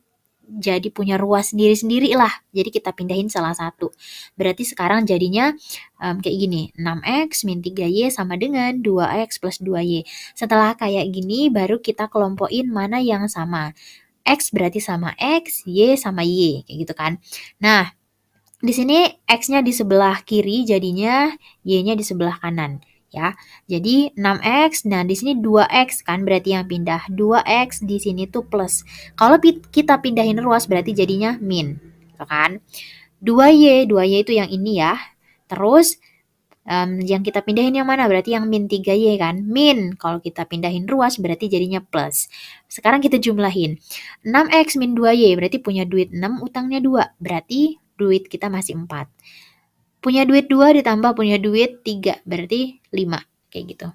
jadi punya ruas sendiri-sendiri lah. Jadi kita pindahin salah satu. Berarti sekarang jadinya kayak gini. 6x min 3y sama dengan 2x plus 2y. Setelah kayak gini baru kita kelompokin mana yang sama. X berarti sama X, Y sama Y, kayak gitu kan. Nah, di sini X-nya di sebelah kiri, jadinya Y-nya di sebelah kanan, ya. Jadi 6X, nah di sini 2X kan berarti yang pindah. 2X di sini tuh plus. Kalau kita pindahin ruas berarti jadinya min, gitu kan. 2Y itu yang ini ya. Terus yang kita pindahin yang mana? Berarti yang min 3Y kan? Min, kalau kita pindahin ruas berarti jadinya plus. Sekarang kita jumlahin. 6X min 2Y berarti punya duit 6, utangnya 2. Berarti duit kita masih 4. Punya duit 2 ditambah punya duit 3, berarti 5. Kayak gitu.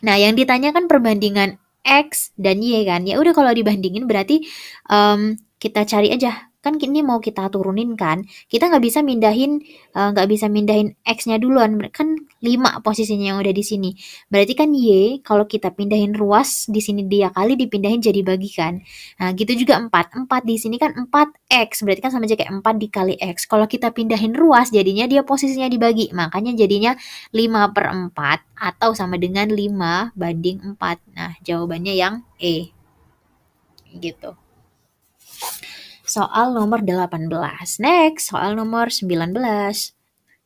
Nah, yang ditanyakan perbandingan X dan Y kan? Ya udah kalau dibandingin berarti kita cari aja. Kan ini mau kita turunin kan, kita nggak bisa mindahin X-nya duluan, kan 5 posisinya yang udah di sini. Berarti kan Y, kalau kita pindahin ruas, di sini dia kali dipindahin jadi bagi kan. Nah, gitu juga 4. 4 di sini kan 4X, berarti kan sama aja kayak 4 dikali X. Kalau kita pindahin ruas, jadinya dia posisinya dibagi, makanya jadinya 5/4 atau sama dengan 5/4. Nah, jawabannya yang E. Gitu. Soal nomor 18. Next, soal nomor 19.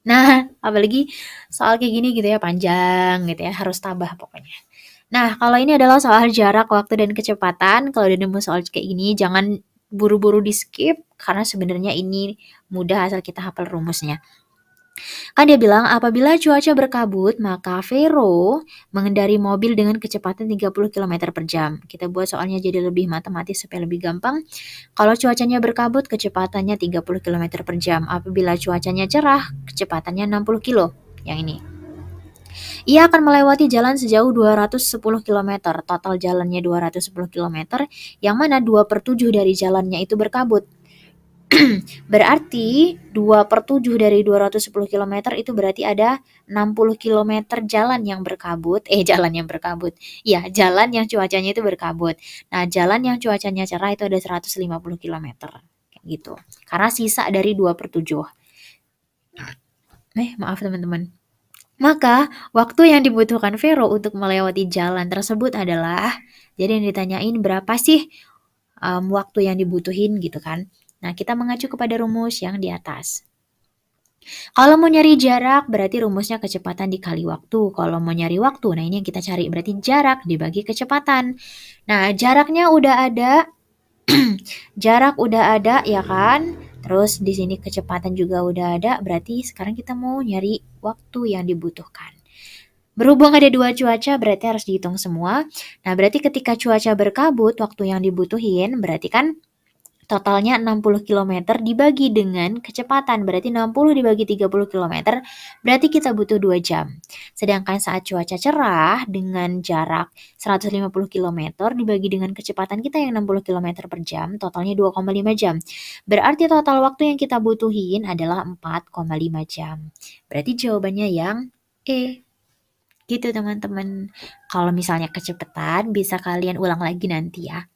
Nah, apalagi soal kayak gini gitu ya, panjang gitu ya, harus tabah pokoknya. Nah, kalau ini adalah soal jarak, waktu, dan kecepatan. Kalau udah nemu soal kayak gini, jangan buru-buru di skip, karena sebenarnya ini mudah asal kita hafal rumusnya. Kan dia bilang, apabila cuaca berkabut, maka Vero mengendari mobil dengan kecepatan 30 km per jam. Kita buat soalnya jadi lebih matematis supaya lebih gampang. Kalau cuacanya berkabut, kecepatannya 30 km per jam. Apabila cuacanya cerah, kecepatannya 60 km. Yang ini. Ia akan melewati jalan sejauh 210 km. Total jalannya 210 km, yang mana 2/7 dari jalannya itu berkabut. Berarti 2/7 dari 210 km itu berarti ada 60 km jalan yang berkabut. Jalan yang berkabut. Iya, jalan yang cuacanya itu berkabut. Nah, jalan yang cuacanya cerah itu ada 150 km. Kayak gitu. Karena sisa dari 2/7. Maaf teman-teman. Maka, waktu yang dibutuhkan Vero untuk melewati jalan tersebut adalah, jadi yang ditanyain berapa sih waktu yang dibutuhin gitu kan. Nah, kita mengacu kepada rumus yang di atas. Kalau mau nyari jarak, berarti rumusnya kecepatan dikali waktu. Kalau mau nyari waktu, nah ini yang kita cari. Berarti jarak dibagi kecepatan. Nah, jaraknya udah ada. Jarak udah ada, ya kan? Terus di sini kecepatan juga udah ada. Berarti sekarang kita mau nyari waktu yang dibutuhkan. Berhubung ada 2 cuaca, berarti harus dihitung semua. Nah, berarti ketika cuaca berkabut, waktu yang dibutuhin, berarti kan Totalnya 60 kilometer dibagi dengan kecepatan, berarti 60 dibagi 30 kilometer, berarti kita butuh 2 jam. Sedangkan saat cuaca cerah dengan jarak 150 kilometer dibagi dengan kecepatan kita yang 60 kilometer per jam, totalnya 2,5 jam. Berarti total waktu yang kita butuhin adalah 4,5 jam. Berarti jawabannya yang E. Gitu teman-teman. Kalau misalnya kecepatan, bisa kalian ulang lagi nanti ya.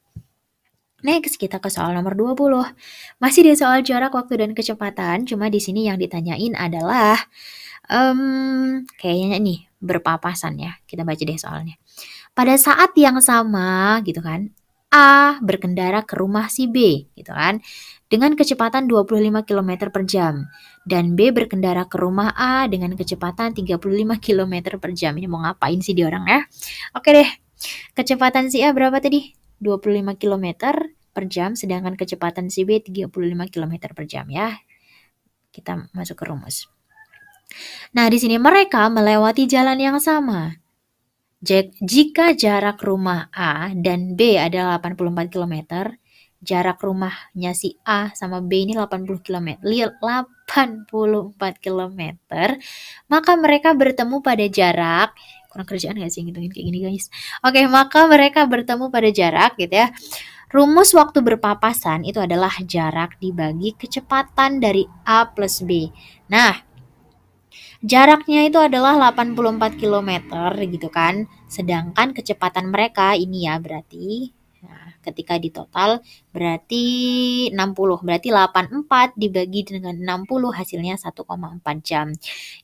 Next, kita ke soal nomor 20. Masih di soal jarak, waktu, dan kecepatan, cuma di sini yang ditanyain adalah kayaknya nih berpapasan ya. Kita baca deh soalnya. Pada saat yang sama gitu kan, A berkendara ke rumah si B gitu kan dengan kecepatan 25 km per jam dan B berkendara ke rumah A dengan kecepatan 35 km per jam. Ini mau ngapain sih dia orang ya? Oke deh. Kecepatan si A berapa tadi? 25 km per jam, sedangkan kecepatan si B 35 km per jam ya. Kita masuk ke rumus. Nah, di sini mereka melewati jalan yang sama. Jika jarak rumah A dan B adalah 84 km, jarak rumahnya si A sama B ini 80 km, 84 km, maka mereka bertemu pada jarak, kurang kerjaan gak sih ngitungin kayak gini guys? Oke, maka mereka bertemu pada jarak gitu ya. Rumus waktu berpapasan itu adalah jarak dibagi kecepatan dari A plus B. Nah, jaraknya itu adalah 84 km gitu kan. Sedangkan kecepatan mereka ini ya berarti ketika di total berarti 60. Berarti 84 dibagi dengan 60 hasilnya 1,4 jam.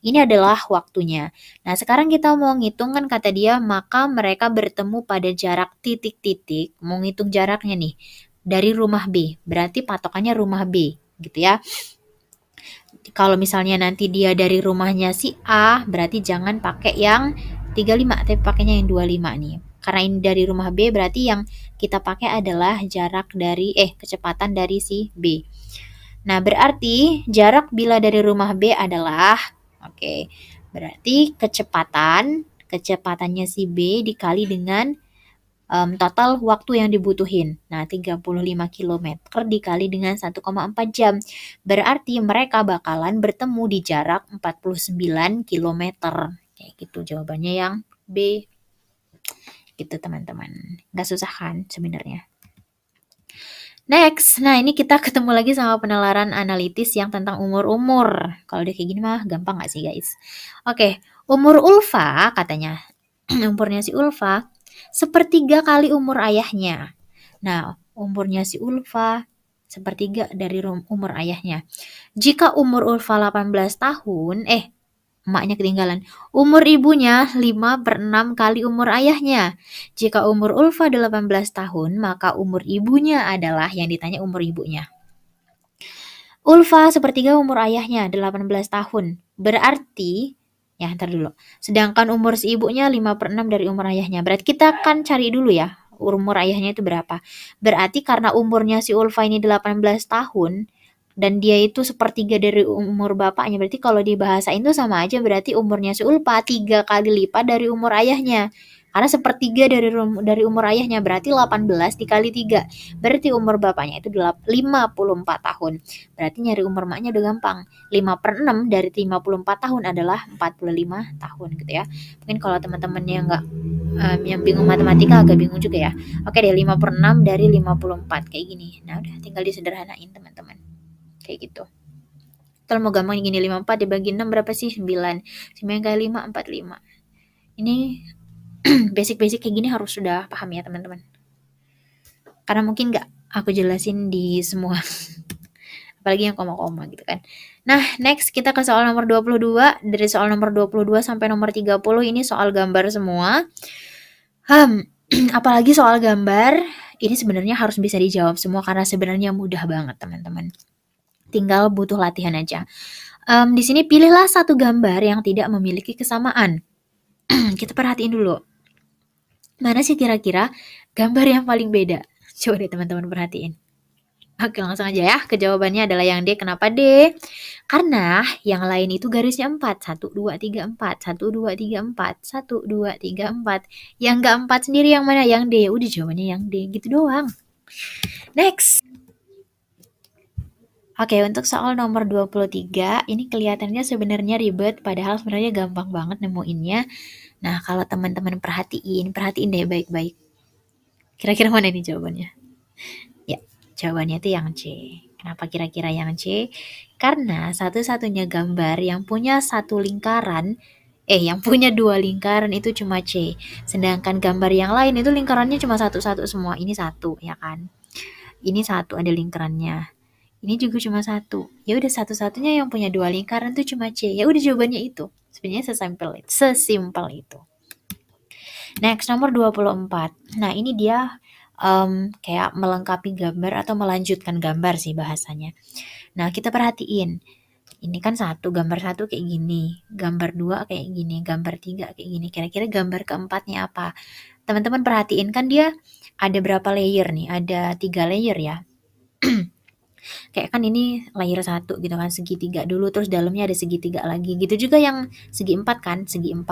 Ini adalah waktunya. Nah, sekarang kita mau ngitung kan kata dia maka mereka bertemu pada jarak titik-titik. Mau ngitung jaraknya nih dari rumah B. Berarti patokannya rumah B gitu ya. Kalau misalnya nanti dia dari rumahnya si A, berarti jangan pakai yang 35, tapi pakainya yang 25 nih. Karena ini dari rumah B, berarti yang kita pakai adalah jarak dari, kecepatan dari si B. Nah, berarti jarak bila dari rumah B adalah, berarti kecepatannya si B dikali dengan total waktu yang dibutuhin. Nah, 35 km dikali dengan 1,4 jam. Berarti mereka bakalan bertemu di jarak 49 km. Kayak gitu jawabannya yang B. Gitu teman-teman. Nggak susah kan sebenarnya. Next, nah ini kita ketemu lagi sama penalaran analitis yang tentang umur-umur. Kalau udah kayak gini mah gampang gak sih guys? Oke, umur Ulfa katanya. Umurnya si Ulfa sepertiga kali umur ayahnya. Nah, umurnya si Ulfa sepertiga dari umur ayahnya. Jika umur Ulfa 18 tahun, emaknya ketinggalan. Umur ibunya 5/6 kali umur ayahnya. Jika umur Ulfa 18 tahun, maka umur ibunya adalah yang ditanya umur ibunya. Ulfa sepertiga umur ayahnya 18 tahun. Berarti ya, ntar dulu. Sedangkan umur si ibunya 5/6 dari umur ayahnya. Berarti kita akan cari dulu ya, umur ayahnya itu berapa. Berarti karena umurnya si Ulfa ini 18 tahun, dan dia itu sepertiga dari umur bapaknya. Berarti kalau dibahasain itu sama aja, berarti umurnya si Ulfa 3 kali lipat dari umur ayahnya. Karena sepertiga dari umur ayahnya, berarti 18 dikali 3. Berarti umur bapaknya itu 54 tahun. Berarti nyari umur maknya udah gampang. 5/6 dari 54 tahun adalah 45 tahun gitu ya. Mungkin kalau teman-teman yang nggak yang bingung matematika agak bingung juga ya. Oke deh, 5/6 dari 54 kayak gini. Nah udah tinggal disederhanain teman-teman. Kayak gitu. Kalau mau gampang gini, 54 dibagi 6 berapa sih? 9. 9 kali 5, 45. Ini basic-basic kayak gini harus sudah paham ya teman-teman. Karena mungkin nggak aku jelasin di semua. Apalagi yang koma-koma gitu kan. Nah, next kita ke soal nomor 22. Dari soal nomor 22 sampai nomor 30 ini soal gambar semua. Apalagi soal gambar, ini sebenarnya harus bisa dijawab semua karena sebenarnya mudah banget teman-teman. Tinggal butuh latihan aja. Di sini pilihlah satu gambar yang tidak memiliki kesamaan. Kita perhatiin dulu. Mana sih kira-kira gambar yang paling beda? Coba deh teman-teman perhatiin. Oke, langsung aja ya. Kejawabannya adalah yang D. Kenapa D? Karena yang lain itu garisnya 4. 1, 2, 3, 4. 1, 2, 3, 4. 1, 2, 3, 4. Yang nggak 4 sendiri yang mana? Yang D. Udah jawabannya yang D. Gitu doang. Next. Oke, untuk soal nomor 23, ini kelihatannya sebenarnya ribet, padahal sebenarnya gampang banget nemuinnya. Nah, kalau teman-teman perhatiin deh baik-baik. Kira-kira mana nih jawabannya? Ya, jawabannya itu yang C. Kenapa kira-kira yang C? Karena satu-satunya gambar yang punya satu lingkaran, yang punya dua lingkaran itu cuma C. Sedangkan gambar yang lain itu lingkarannya cuma satu-satu semua. Ini satu, ya kan? Ini satu ada lingkarannya. Ini juga cuma satu. Ya udah satu-satunya yang punya dua lingkaran tuh cuma C. Ya udah jawabannya itu. Sebenarnya sesimpel itu. Sesimpel itu. Next, nomor 24. Nah, ini dia kayak melengkapi gambar atau melanjutkan gambar sih bahasanya. Nah, kita perhatiin. Ini kan gambar satu kayak gini, gambar dua kayak gini, gambar tiga kayak gini. Kira-kira gambar keempatnya apa? Teman-teman perhatiin kan dia ada berapa layer nih? Ada 3 layer ya. Kayak kan ini layer 1 gitu kan, segitiga dulu terus dalamnya ada segitiga lagi. Gitu juga yang segi 4 kan, segi 4.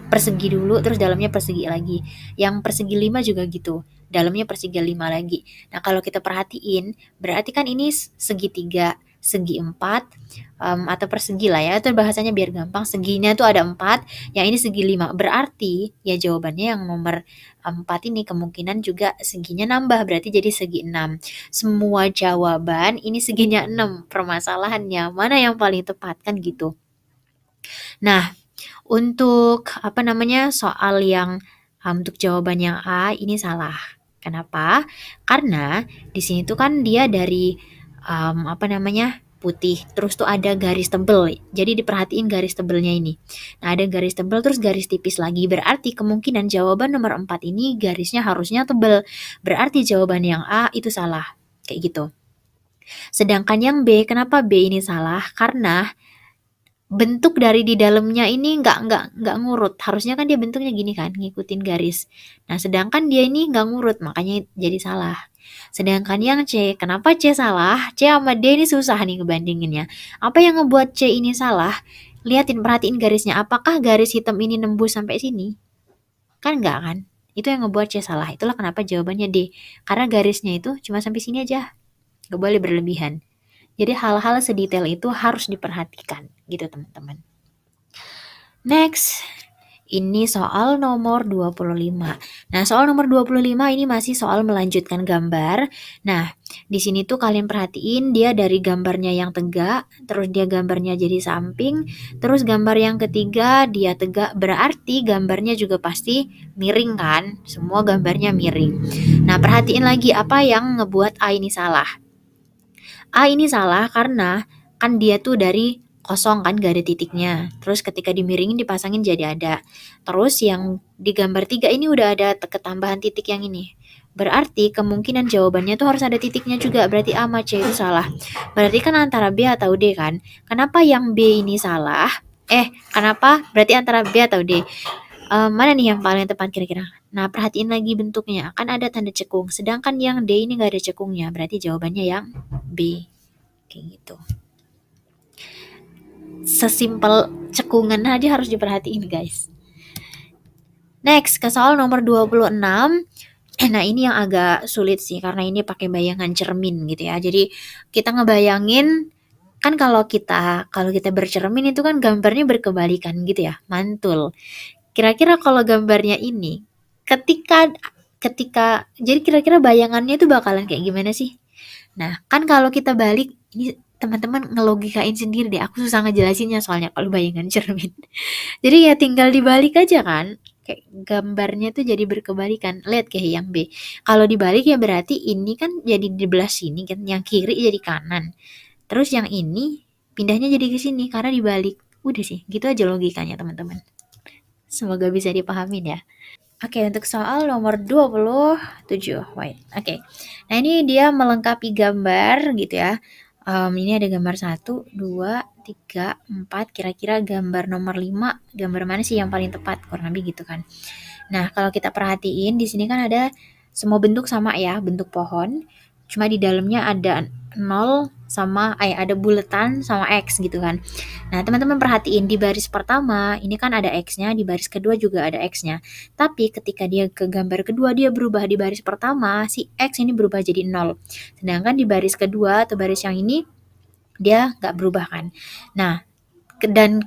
Persegi dulu terus dalamnya persegi lagi. Yang persegi 5 juga gitu. Dalamnya persegi 5 lagi. Nah, kalau kita perhatiin, berarti kan ini segitiga, segi 4, atau persegi lah ya. Itu bahasanya biar gampang. Seginya tuh ada 4, yang ini segi 5. Berarti ya jawabannya yang nomor 4 ini kemungkinan juga seginya nambah, berarti jadi segi 6. Semua jawaban ini seginya 6. Permasalahannya mana yang paling tepat kan gitu. Nah, untuk soal yang untuk jawaban yang A ini salah. Kenapa? Karena di sini tuh kan dia dari putih, terus tuh ada garis tebel. Jadi diperhatiin garis tebelnya ini. Nah, ada garis tebel terus garis tipis lagi. Berarti kemungkinan jawaban nomor 4 ini garisnya harusnya tebel. Berarti jawaban yang A itu salah. Kayak gitu. Sedangkan yang B, kenapa B ini salah? Karena bentuk dari di dalamnya ini nggak ngurut. Harusnya kan dia bentuknya gini kan, ngikutin garis. Nah, sedangkan dia ini nggak ngurut, makanya jadi salah. Sedangkan yang C, kenapa C salah? C sama D ini susah nih ngebandinginnya. Apa yang ngebuat C ini salah? Perhatiin garisnya. Apakah garis hitam ini nembus sampai sini? Kan nggak kan? Itu yang ngebuat C salah. Itulah kenapa jawabannya D. Karena garisnya itu cuma sampai sini aja. Nggak boleh berlebihan. Jadi hal-hal sedetail itu harus diperhatikan gitu teman-teman. Next, ini soal nomor 25. Nah, soal nomor 25 ini masih soal melanjutkan gambar. Nah, di sini tuh kalian perhatiin dia dari gambarnya yang tegak, terus dia gambarnya jadi samping, terus gambar yang ketiga dia tegak, berarti gambarnya juga pasti miring kan? Semua gambarnya miring. Nah, perhatiin lagi apa yang ngebuat A ini salah. A ini salah karena kan dia tuh dari kosong kan gak ada titiknya. Terus ketika dimiringin dipasangin jadi ada. Terus yang di gambar 3 ini udah ada ketambahan titik yang ini. Berarti kemungkinan jawabannya tuh harus ada titiknya juga. Berarti A sama C itu salah. Berarti kan antara B atau D kan. Kenapa yang B ini salah? Kenapa? Berarti antara B atau D. Mana nih yang paling tepat kira-kira? Nah, perhatiin lagi bentuknya. Kan ada tanda cekung. Sedangkan yang D ini gak ada cekungnya. Berarti jawabannya yang B. Kayak gitu. Sesimpel cekungan aja harus diperhatiin, guys. Next, ke soal nomor 26. Nah, ini yang agak sulit sih. Karena ini pakai bayangan cermin gitu ya. Jadi, kita ngebayangin kan kalau kita bercermin itu kan gambarnya berkebalikan gitu ya. Mantul. Kira-kira kalau gambarnya ini ketika jadi kira-kira bayangannya itu bakalan kayak gimana sih? Nah, kan kalau kita balik ini teman-teman ngelogikain sendiri deh. Aku susah ngejelasinnya soalnya kalau bayangan cermin. Jadi ya tinggal dibalik aja kan. Kayak gambarnya tuh jadi berkebalikan. Lihat kayak yang B. Kalau dibalik ya berarti ini kan jadi di belah sini kan, yang kiri jadi kanan. Terus yang ini pindahnya jadi ke sini karena dibalik. Udah sih, gitu aja logikanya teman-teman. Semoga bisa dipahamin ya. Oke, untuk soal nomor 27. Oke. Nah, ini dia melengkapi gambar gitu ya. Ini ada gambar 1, 2, 3, 4. Kira-kira gambar nomor 5, gambar mana sih yang paling tepat? Kurang lebih gitu kan. Nah, kalau kita perhatiin di sini kan ada semua bentuk sama ya, bentuk pohon. Cuma di dalamnya ada 0 sama ada buletan sama X gitu kan. Nah, teman-teman perhatiin di baris pertama ini kan ada X-nya, di baris kedua juga ada X-nya. Tapi ketika dia ke gambar kedua dia berubah, di baris pertama si X ini berubah jadi 0. Sedangkan di baris kedua atau baris yang ini dia nggak berubah kan. Nah, dan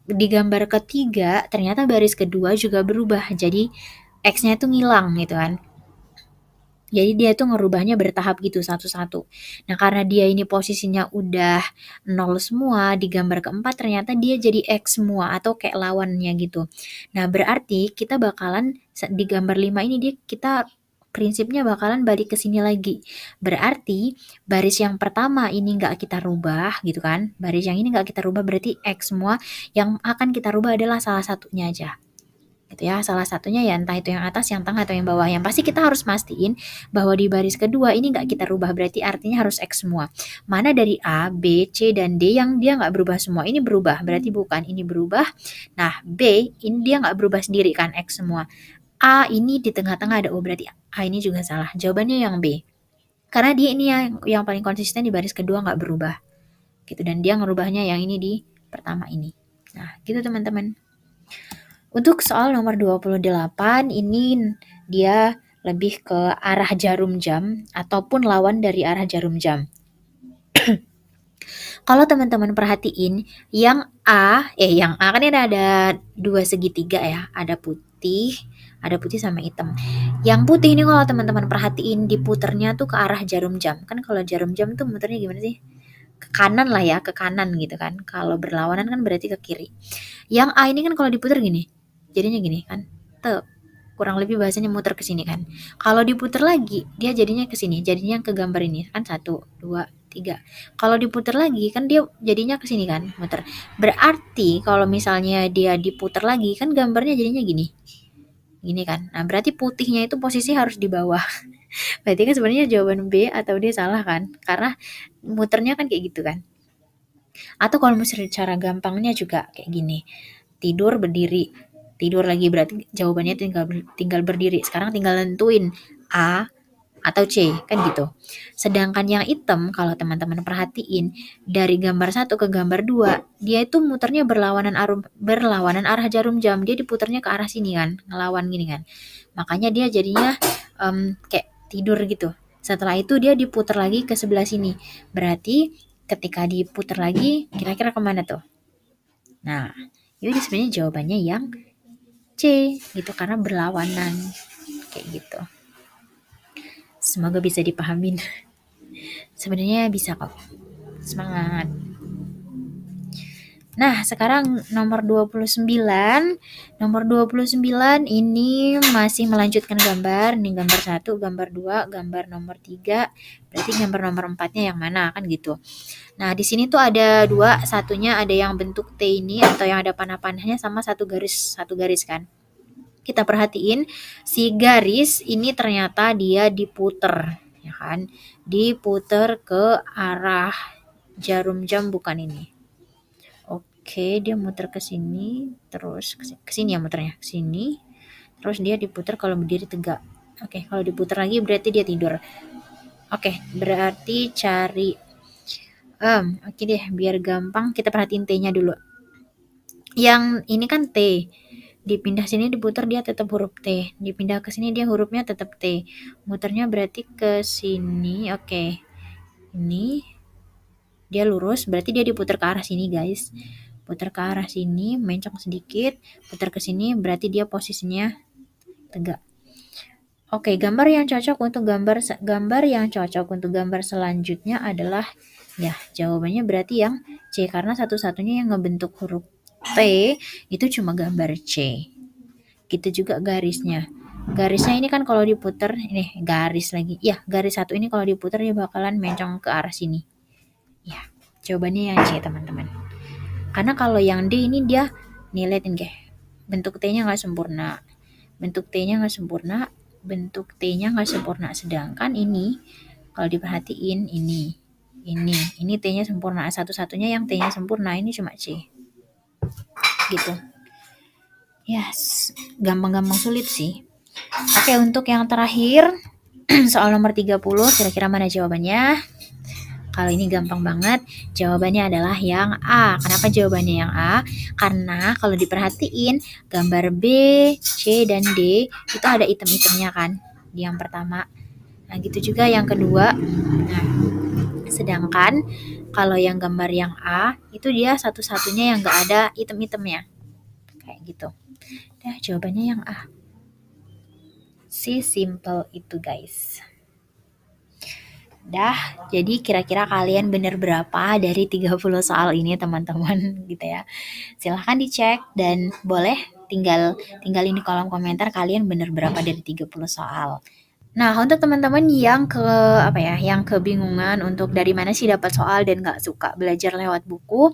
di gambar ketiga ternyata baris kedua juga berubah, jadi X-nya itu ngilang gitu kan. Jadi dia tuh ngerubahnya bertahap gitu satu-satu. Nah, karena dia ini posisinya udah nol semua, di gambar keempat ternyata dia jadi X semua atau kayak lawannya gitu. Nah, berarti kita bakalan di gambar 5 ini kita prinsipnya bakalan balik ke sini lagi. Berarti baris yang pertama ini nggak kita rubah gitu kan. Baris yang ini nggak kita rubah berarti X semua. Yang akan kita rubah adalah salah satunya aja gitu ya, salah satunya ya entah itu yang atas, yang tengah, atau yang bawah. Yang pasti kita harus mastiin bahwa di baris kedua ini nggak kita rubah, berarti artinya harus X semua. Mana dari A, B, C, dan D yang dia nggak berubah semua, ini berubah, berarti bukan, ini berubah. Nah, B, ini dia nggak berubah sendiri kan, X semua. A ini di tengah-tengah ada O, berarti A ini juga salah. Jawabannya yang B. Karena dia ini yang paling konsisten di baris kedua nggak berubah. Gitu, dan dia ngerubahnya yang ini di pertama ini. Nah, gitu teman-teman. Untuk soal nomor 28 ini dia lebih ke arah jarum jam ataupun lawan dari arah jarum jam. Kalau teman-teman perhatiin yang A kan ini ada dua segitiga ya, ada putih sama hitam. Yang putih ini kalau teman-teman perhatiin diputernya tuh ke arah jarum jam. Kan kalau jarum jam tuh muternya gimana sih? Ke kanan lah ya, ke kanan gitu kan. Kalau berlawanan kan berarti ke kiri. Yang A ini kan kalau diputer gini, jadinya gini kan, kurang lebih bahasanya muter ke sini kan. Kalau diputer lagi, dia jadinya ke sini, jadinya ke gambar ini kan 1, 2, 3. Kalau diputer lagi kan dia jadinya ke sini kan, muter. Berarti kalau misalnya dia diputer lagi kan gambarnya jadinya gini. Gini kan. Nah, berarti putihnya itu posisi harus di bawah. Berarti kan sebenarnya jawaban B atau D salah kan? Karena muternya kan kayak gitu kan. Atau kalau misalnya cara gampangnya juga kayak gini. Tidur berdiri, tidur lagi berarti jawabannya tinggal berdiri. Sekarang tinggal nentuin A atau C kan gitu. Sedangkan yang hitam kalau teman-teman perhatiin dari gambar 1 ke gambar 2 dia itu muternya berlawanan arah jarum jam. Dia diputarnya ke arah sini kan, ngelawan gini kan. Makanya dia jadinya kayak tidur gitu. Setelah itu dia diputar lagi ke sebelah sini. Berarti ketika diputar lagi kira-kira kemana tuh? Nah, jadi sebenarnya jawabannya yang C gitu karena berlawanan kayak gitu. Semoga bisa dipahamin. Sebenarnya bisa kok. Semangat. Nah, sekarang nomor 29. Nomor 29 ini masih melanjutkan gambar. Ini gambar 1, gambar 2, gambar nomor 3. Berarti gambar nomor 4-nya yang mana kan gitu. Nah, di sini tuh ada dua, satunya ada yang bentuk T ini atau yang ada panah-panahnya sama satu garis kan. Kita perhatiin si garis ini ternyata dia diputer, ya kan? Diputer ke arah jarum jam bukan ini. Oke, dia muter ke sini, terus ke sini ya muternya, ke sini. Terus dia diputer kalau berdiri tegak. Oke, kalau diputer lagi berarti dia tidur. Oke, berarti cari oke deh, biar gampang kita perhatiin T-nya dulu. Yang ini kan T. Dipindah sini diputar dia tetap huruf T. Dipindah ke sini dia hurufnya tetap T. Muternya berarti ke sini. Oke. Ini dia lurus, berarti dia diputar ke arah sini, guys. Putar ke arah sini, mencong sedikit, putar ke sini, berarti dia posisinya tegak. Oke, gambar yang cocok untuk gambar selanjutnya adalah ya, jawabannya berarti yang C karena satu-satunya yang ngebentuk huruf T itu cuma gambar C. Gitu juga garisnya. Garisnya ini kan kalau diputar, ini garis lagi. Ya, garis 1 ini kalau diputar dia bakalan mencong ke arah sini. Ya, jawabannya yang C, teman-teman. Karena kalau yang D ini dia nih liatin deh. Bentuk T-nya nggak sempurna. Bentuk T-nya nggak sempurna. Bentuk T-nya nggak sempurna. Sedangkan ini kalau diperhatiin ini T-nya sempurna. Satu-satunya yang T-nya sempurna ini cuma C. Gitu. Yes, gampang-gampang sulit sih. Oke, untuk yang terakhir soal nomor 30 kira-kira mana jawabannya? Kalau ini gampang banget, jawabannya adalah yang A. Kenapa jawabannya yang A? Karena kalau diperhatiin gambar B, C, dan D itu ada item-itemnya kan di yang pertama. Nah, gitu juga yang kedua. Nah, sedangkan Kalau yang gambar yang A, itu dia satu-satunya yang nggak ada item-itemnya. Kayak gitu. Dah, jawabannya yang A. Si simple itu, guys. Dah, jadi kira-kira kalian bener berapa dari 30 soal ini, teman-teman, gitu ya. Silahkan dicek dan boleh tinggalin di kolom komentar kalian bener berapa dari 30 soal. Nah, untuk teman-teman yang yang kebingungan untuk dari mana sih dapat soal dan nggak suka belajar lewat buku,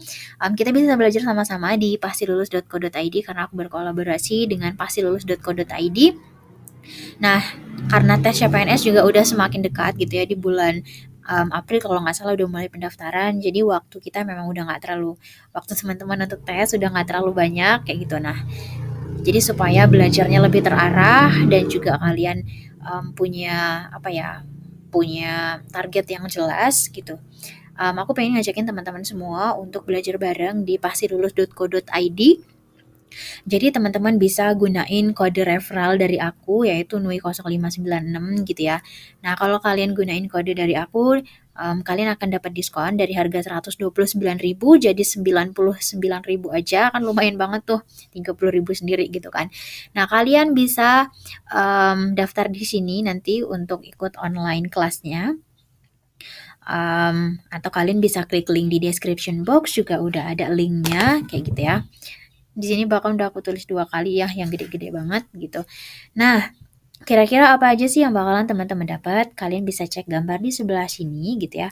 kita bisa belajar sama-sama di pastilulus.co.id karena aku berkolaborasi dengan pastilulus.co.id. Nah, karena tes CPNS juga udah semakin dekat gitu ya, di bulan April kalau nggak salah udah mulai pendaftaran, jadi waktu kita memang udah nggak terlalu, waktu teman-teman untuk tes udah nggak terlalu banyak kayak gitu. Nah, jadi supaya belajarnya lebih terarah dan juga kalian punya target yang jelas gitu. Aku pengen ngajakin teman-teman semua untuk belajar bareng di pastilulus.co.id. Jadi teman-teman bisa gunain kode referral dari aku yaitu NUI0596 gitu ya. Nah, kalau kalian gunain kode dari aku, kalian akan dapat diskon dari harga 129.000 jadi 99.000 aja, kan lumayan banget tuh, 30.000 sendiri gitu kan. Nah, kalian bisa daftar di sini nanti untuk ikut online kelasnya. Atau kalian bisa klik link di description box, juga udah ada linknya kayak gitu ya. Di sini bahkan udah aku tulis 2 kali ya, yang gede-gede banget gitu. Nah, kira-kira apa aja sih yang bakalan teman-teman dapat? Kalian bisa cek gambar di sebelah sini gitu ya.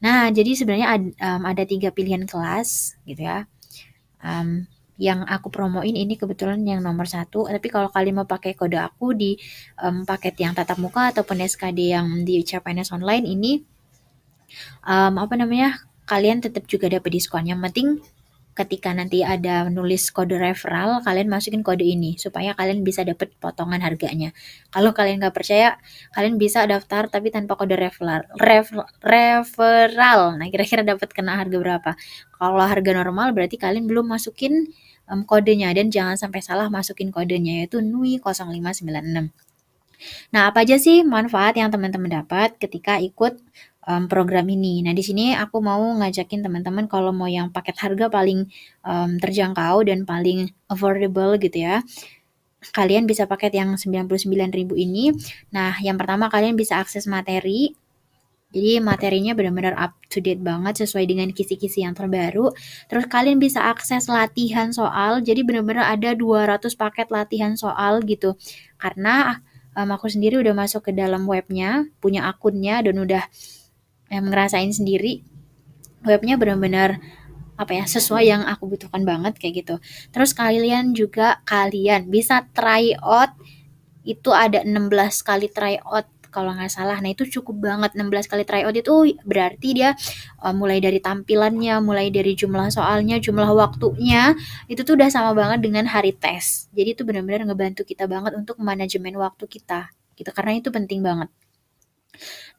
Nah, jadi sebenarnya ada 3 pilihan kelas gitu ya. Yang aku promoin ini kebetulan yang nomor 1, tapi kalau kalian mau pakai kode aku di paket yang tatap muka ataupun SKD yang di CPNS online ini, kalian tetap juga dapat diskon. Yang penting ketika nanti ada nulis kode referral, kalian masukin kode ini supaya kalian bisa dapat potongan harganya. Kalau kalian nggak percaya, kalian bisa daftar tapi tanpa kode referral. Nah, kira-kira dapat kena harga berapa? Kalau harga normal berarti kalian belum masukin kodenya, dan jangan sampai salah masukin kodenya, yaitu NUI0596. Nah, apa aja sih manfaat yang teman-teman dapat ketika ikut program ini? Nah, di sini aku mau ngajakin teman-teman kalau mau yang paket harga paling terjangkau dan paling affordable gitu ya, kalian bisa paket yang 99.000 ini. Nah, yang pertama kalian bisa akses materi. Jadi materinya benar-benar up to date banget sesuai dengan kisi-kisi yang terbaru. Terus kalian bisa akses latihan soal. Jadi benar-benar ada 200 paket latihan soal gitu. Karena aku sendiri udah masuk ke dalam webnya, punya akunnya, dan udah ngerasain sendiri. Webnya benar-benar sesuai yang aku butuhkan banget kayak gitu. Terus kalian bisa try out, itu ada 16 kali try out kalau nggak salah. Nah, itu cukup banget. 16 kali tryout itu berarti dia mulai dari tampilannya, mulai dari jumlah soalnya, jumlah waktunya, itu tuh udah sama banget dengan hari tes. Jadi itu benar-benar ngebantu kita banget untuk manajemen waktu kita gitu, karena itu penting banget.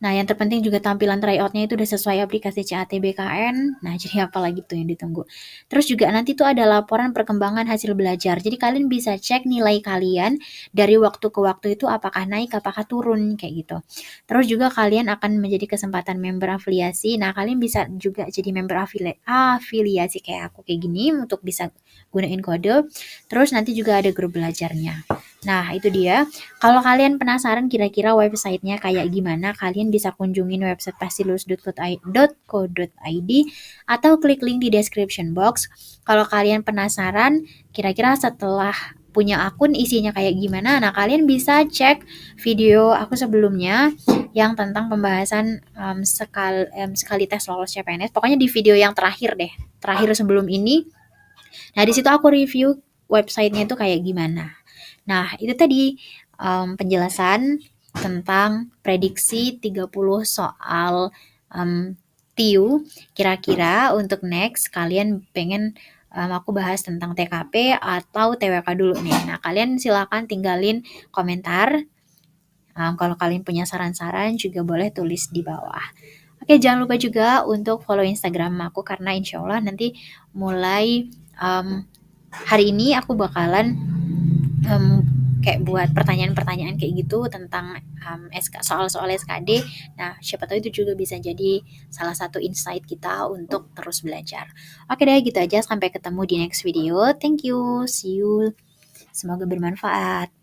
Nah, yang terpenting juga tampilan tryout-nya itu udah sesuai aplikasi CATBKN. Nah, jadi apalagi tuh yang ditunggu. Terus juga nanti tuh ada laporan perkembangan hasil belajar. Jadi kalian bisa cek nilai kalian dari waktu ke waktu itu apakah naik, apakah turun, kayak gitu. Terus juga kalian akan menjadi kesempatan member afiliasi. Nah, kalian bisa juga jadi member afiliasi kayak aku kayak gini untuk bisa gunain kode. Terus nanti juga ada grup belajarnya. Nah, itu dia. Kalau kalian penasaran kira-kira websitenya kayak gimana, kalian bisa kunjungin website pastilulus.co.id atau klik link di description box. Kalau kalian penasaran kira-kira setelah punya akun isinya kayak gimana, nah kalian bisa cek video aku sebelumnya yang tentang pembahasan sekali tes lolos CPNS. Pokoknya di video yang terakhir sebelum ini. Nah, di situ aku review websitenya itu kayak gimana. Nah, itu tadi penjelasan tentang prediksi 30 soal TIU. Kira-kira untuk next kalian pengen aku bahas tentang TKP atau TWK dulu nih. Nah, kalian silakan tinggalin komentar. Kalau kalian punya saran-saran juga boleh tulis di bawah. Oke, jangan lupa juga untuk follow Instagram aku karena insya Allah nanti mulai hari ini aku bakalan kayak buat pertanyaan-pertanyaan kayak gitu tentang soal-soal SKD. Nah, siapa tahu itu juga bisa jadi salah satu insight kita untuk terus belajar. Oke deh, gitu aja. Sampai ketemu di next video. Thank you. See you. Semoga bermanfaat.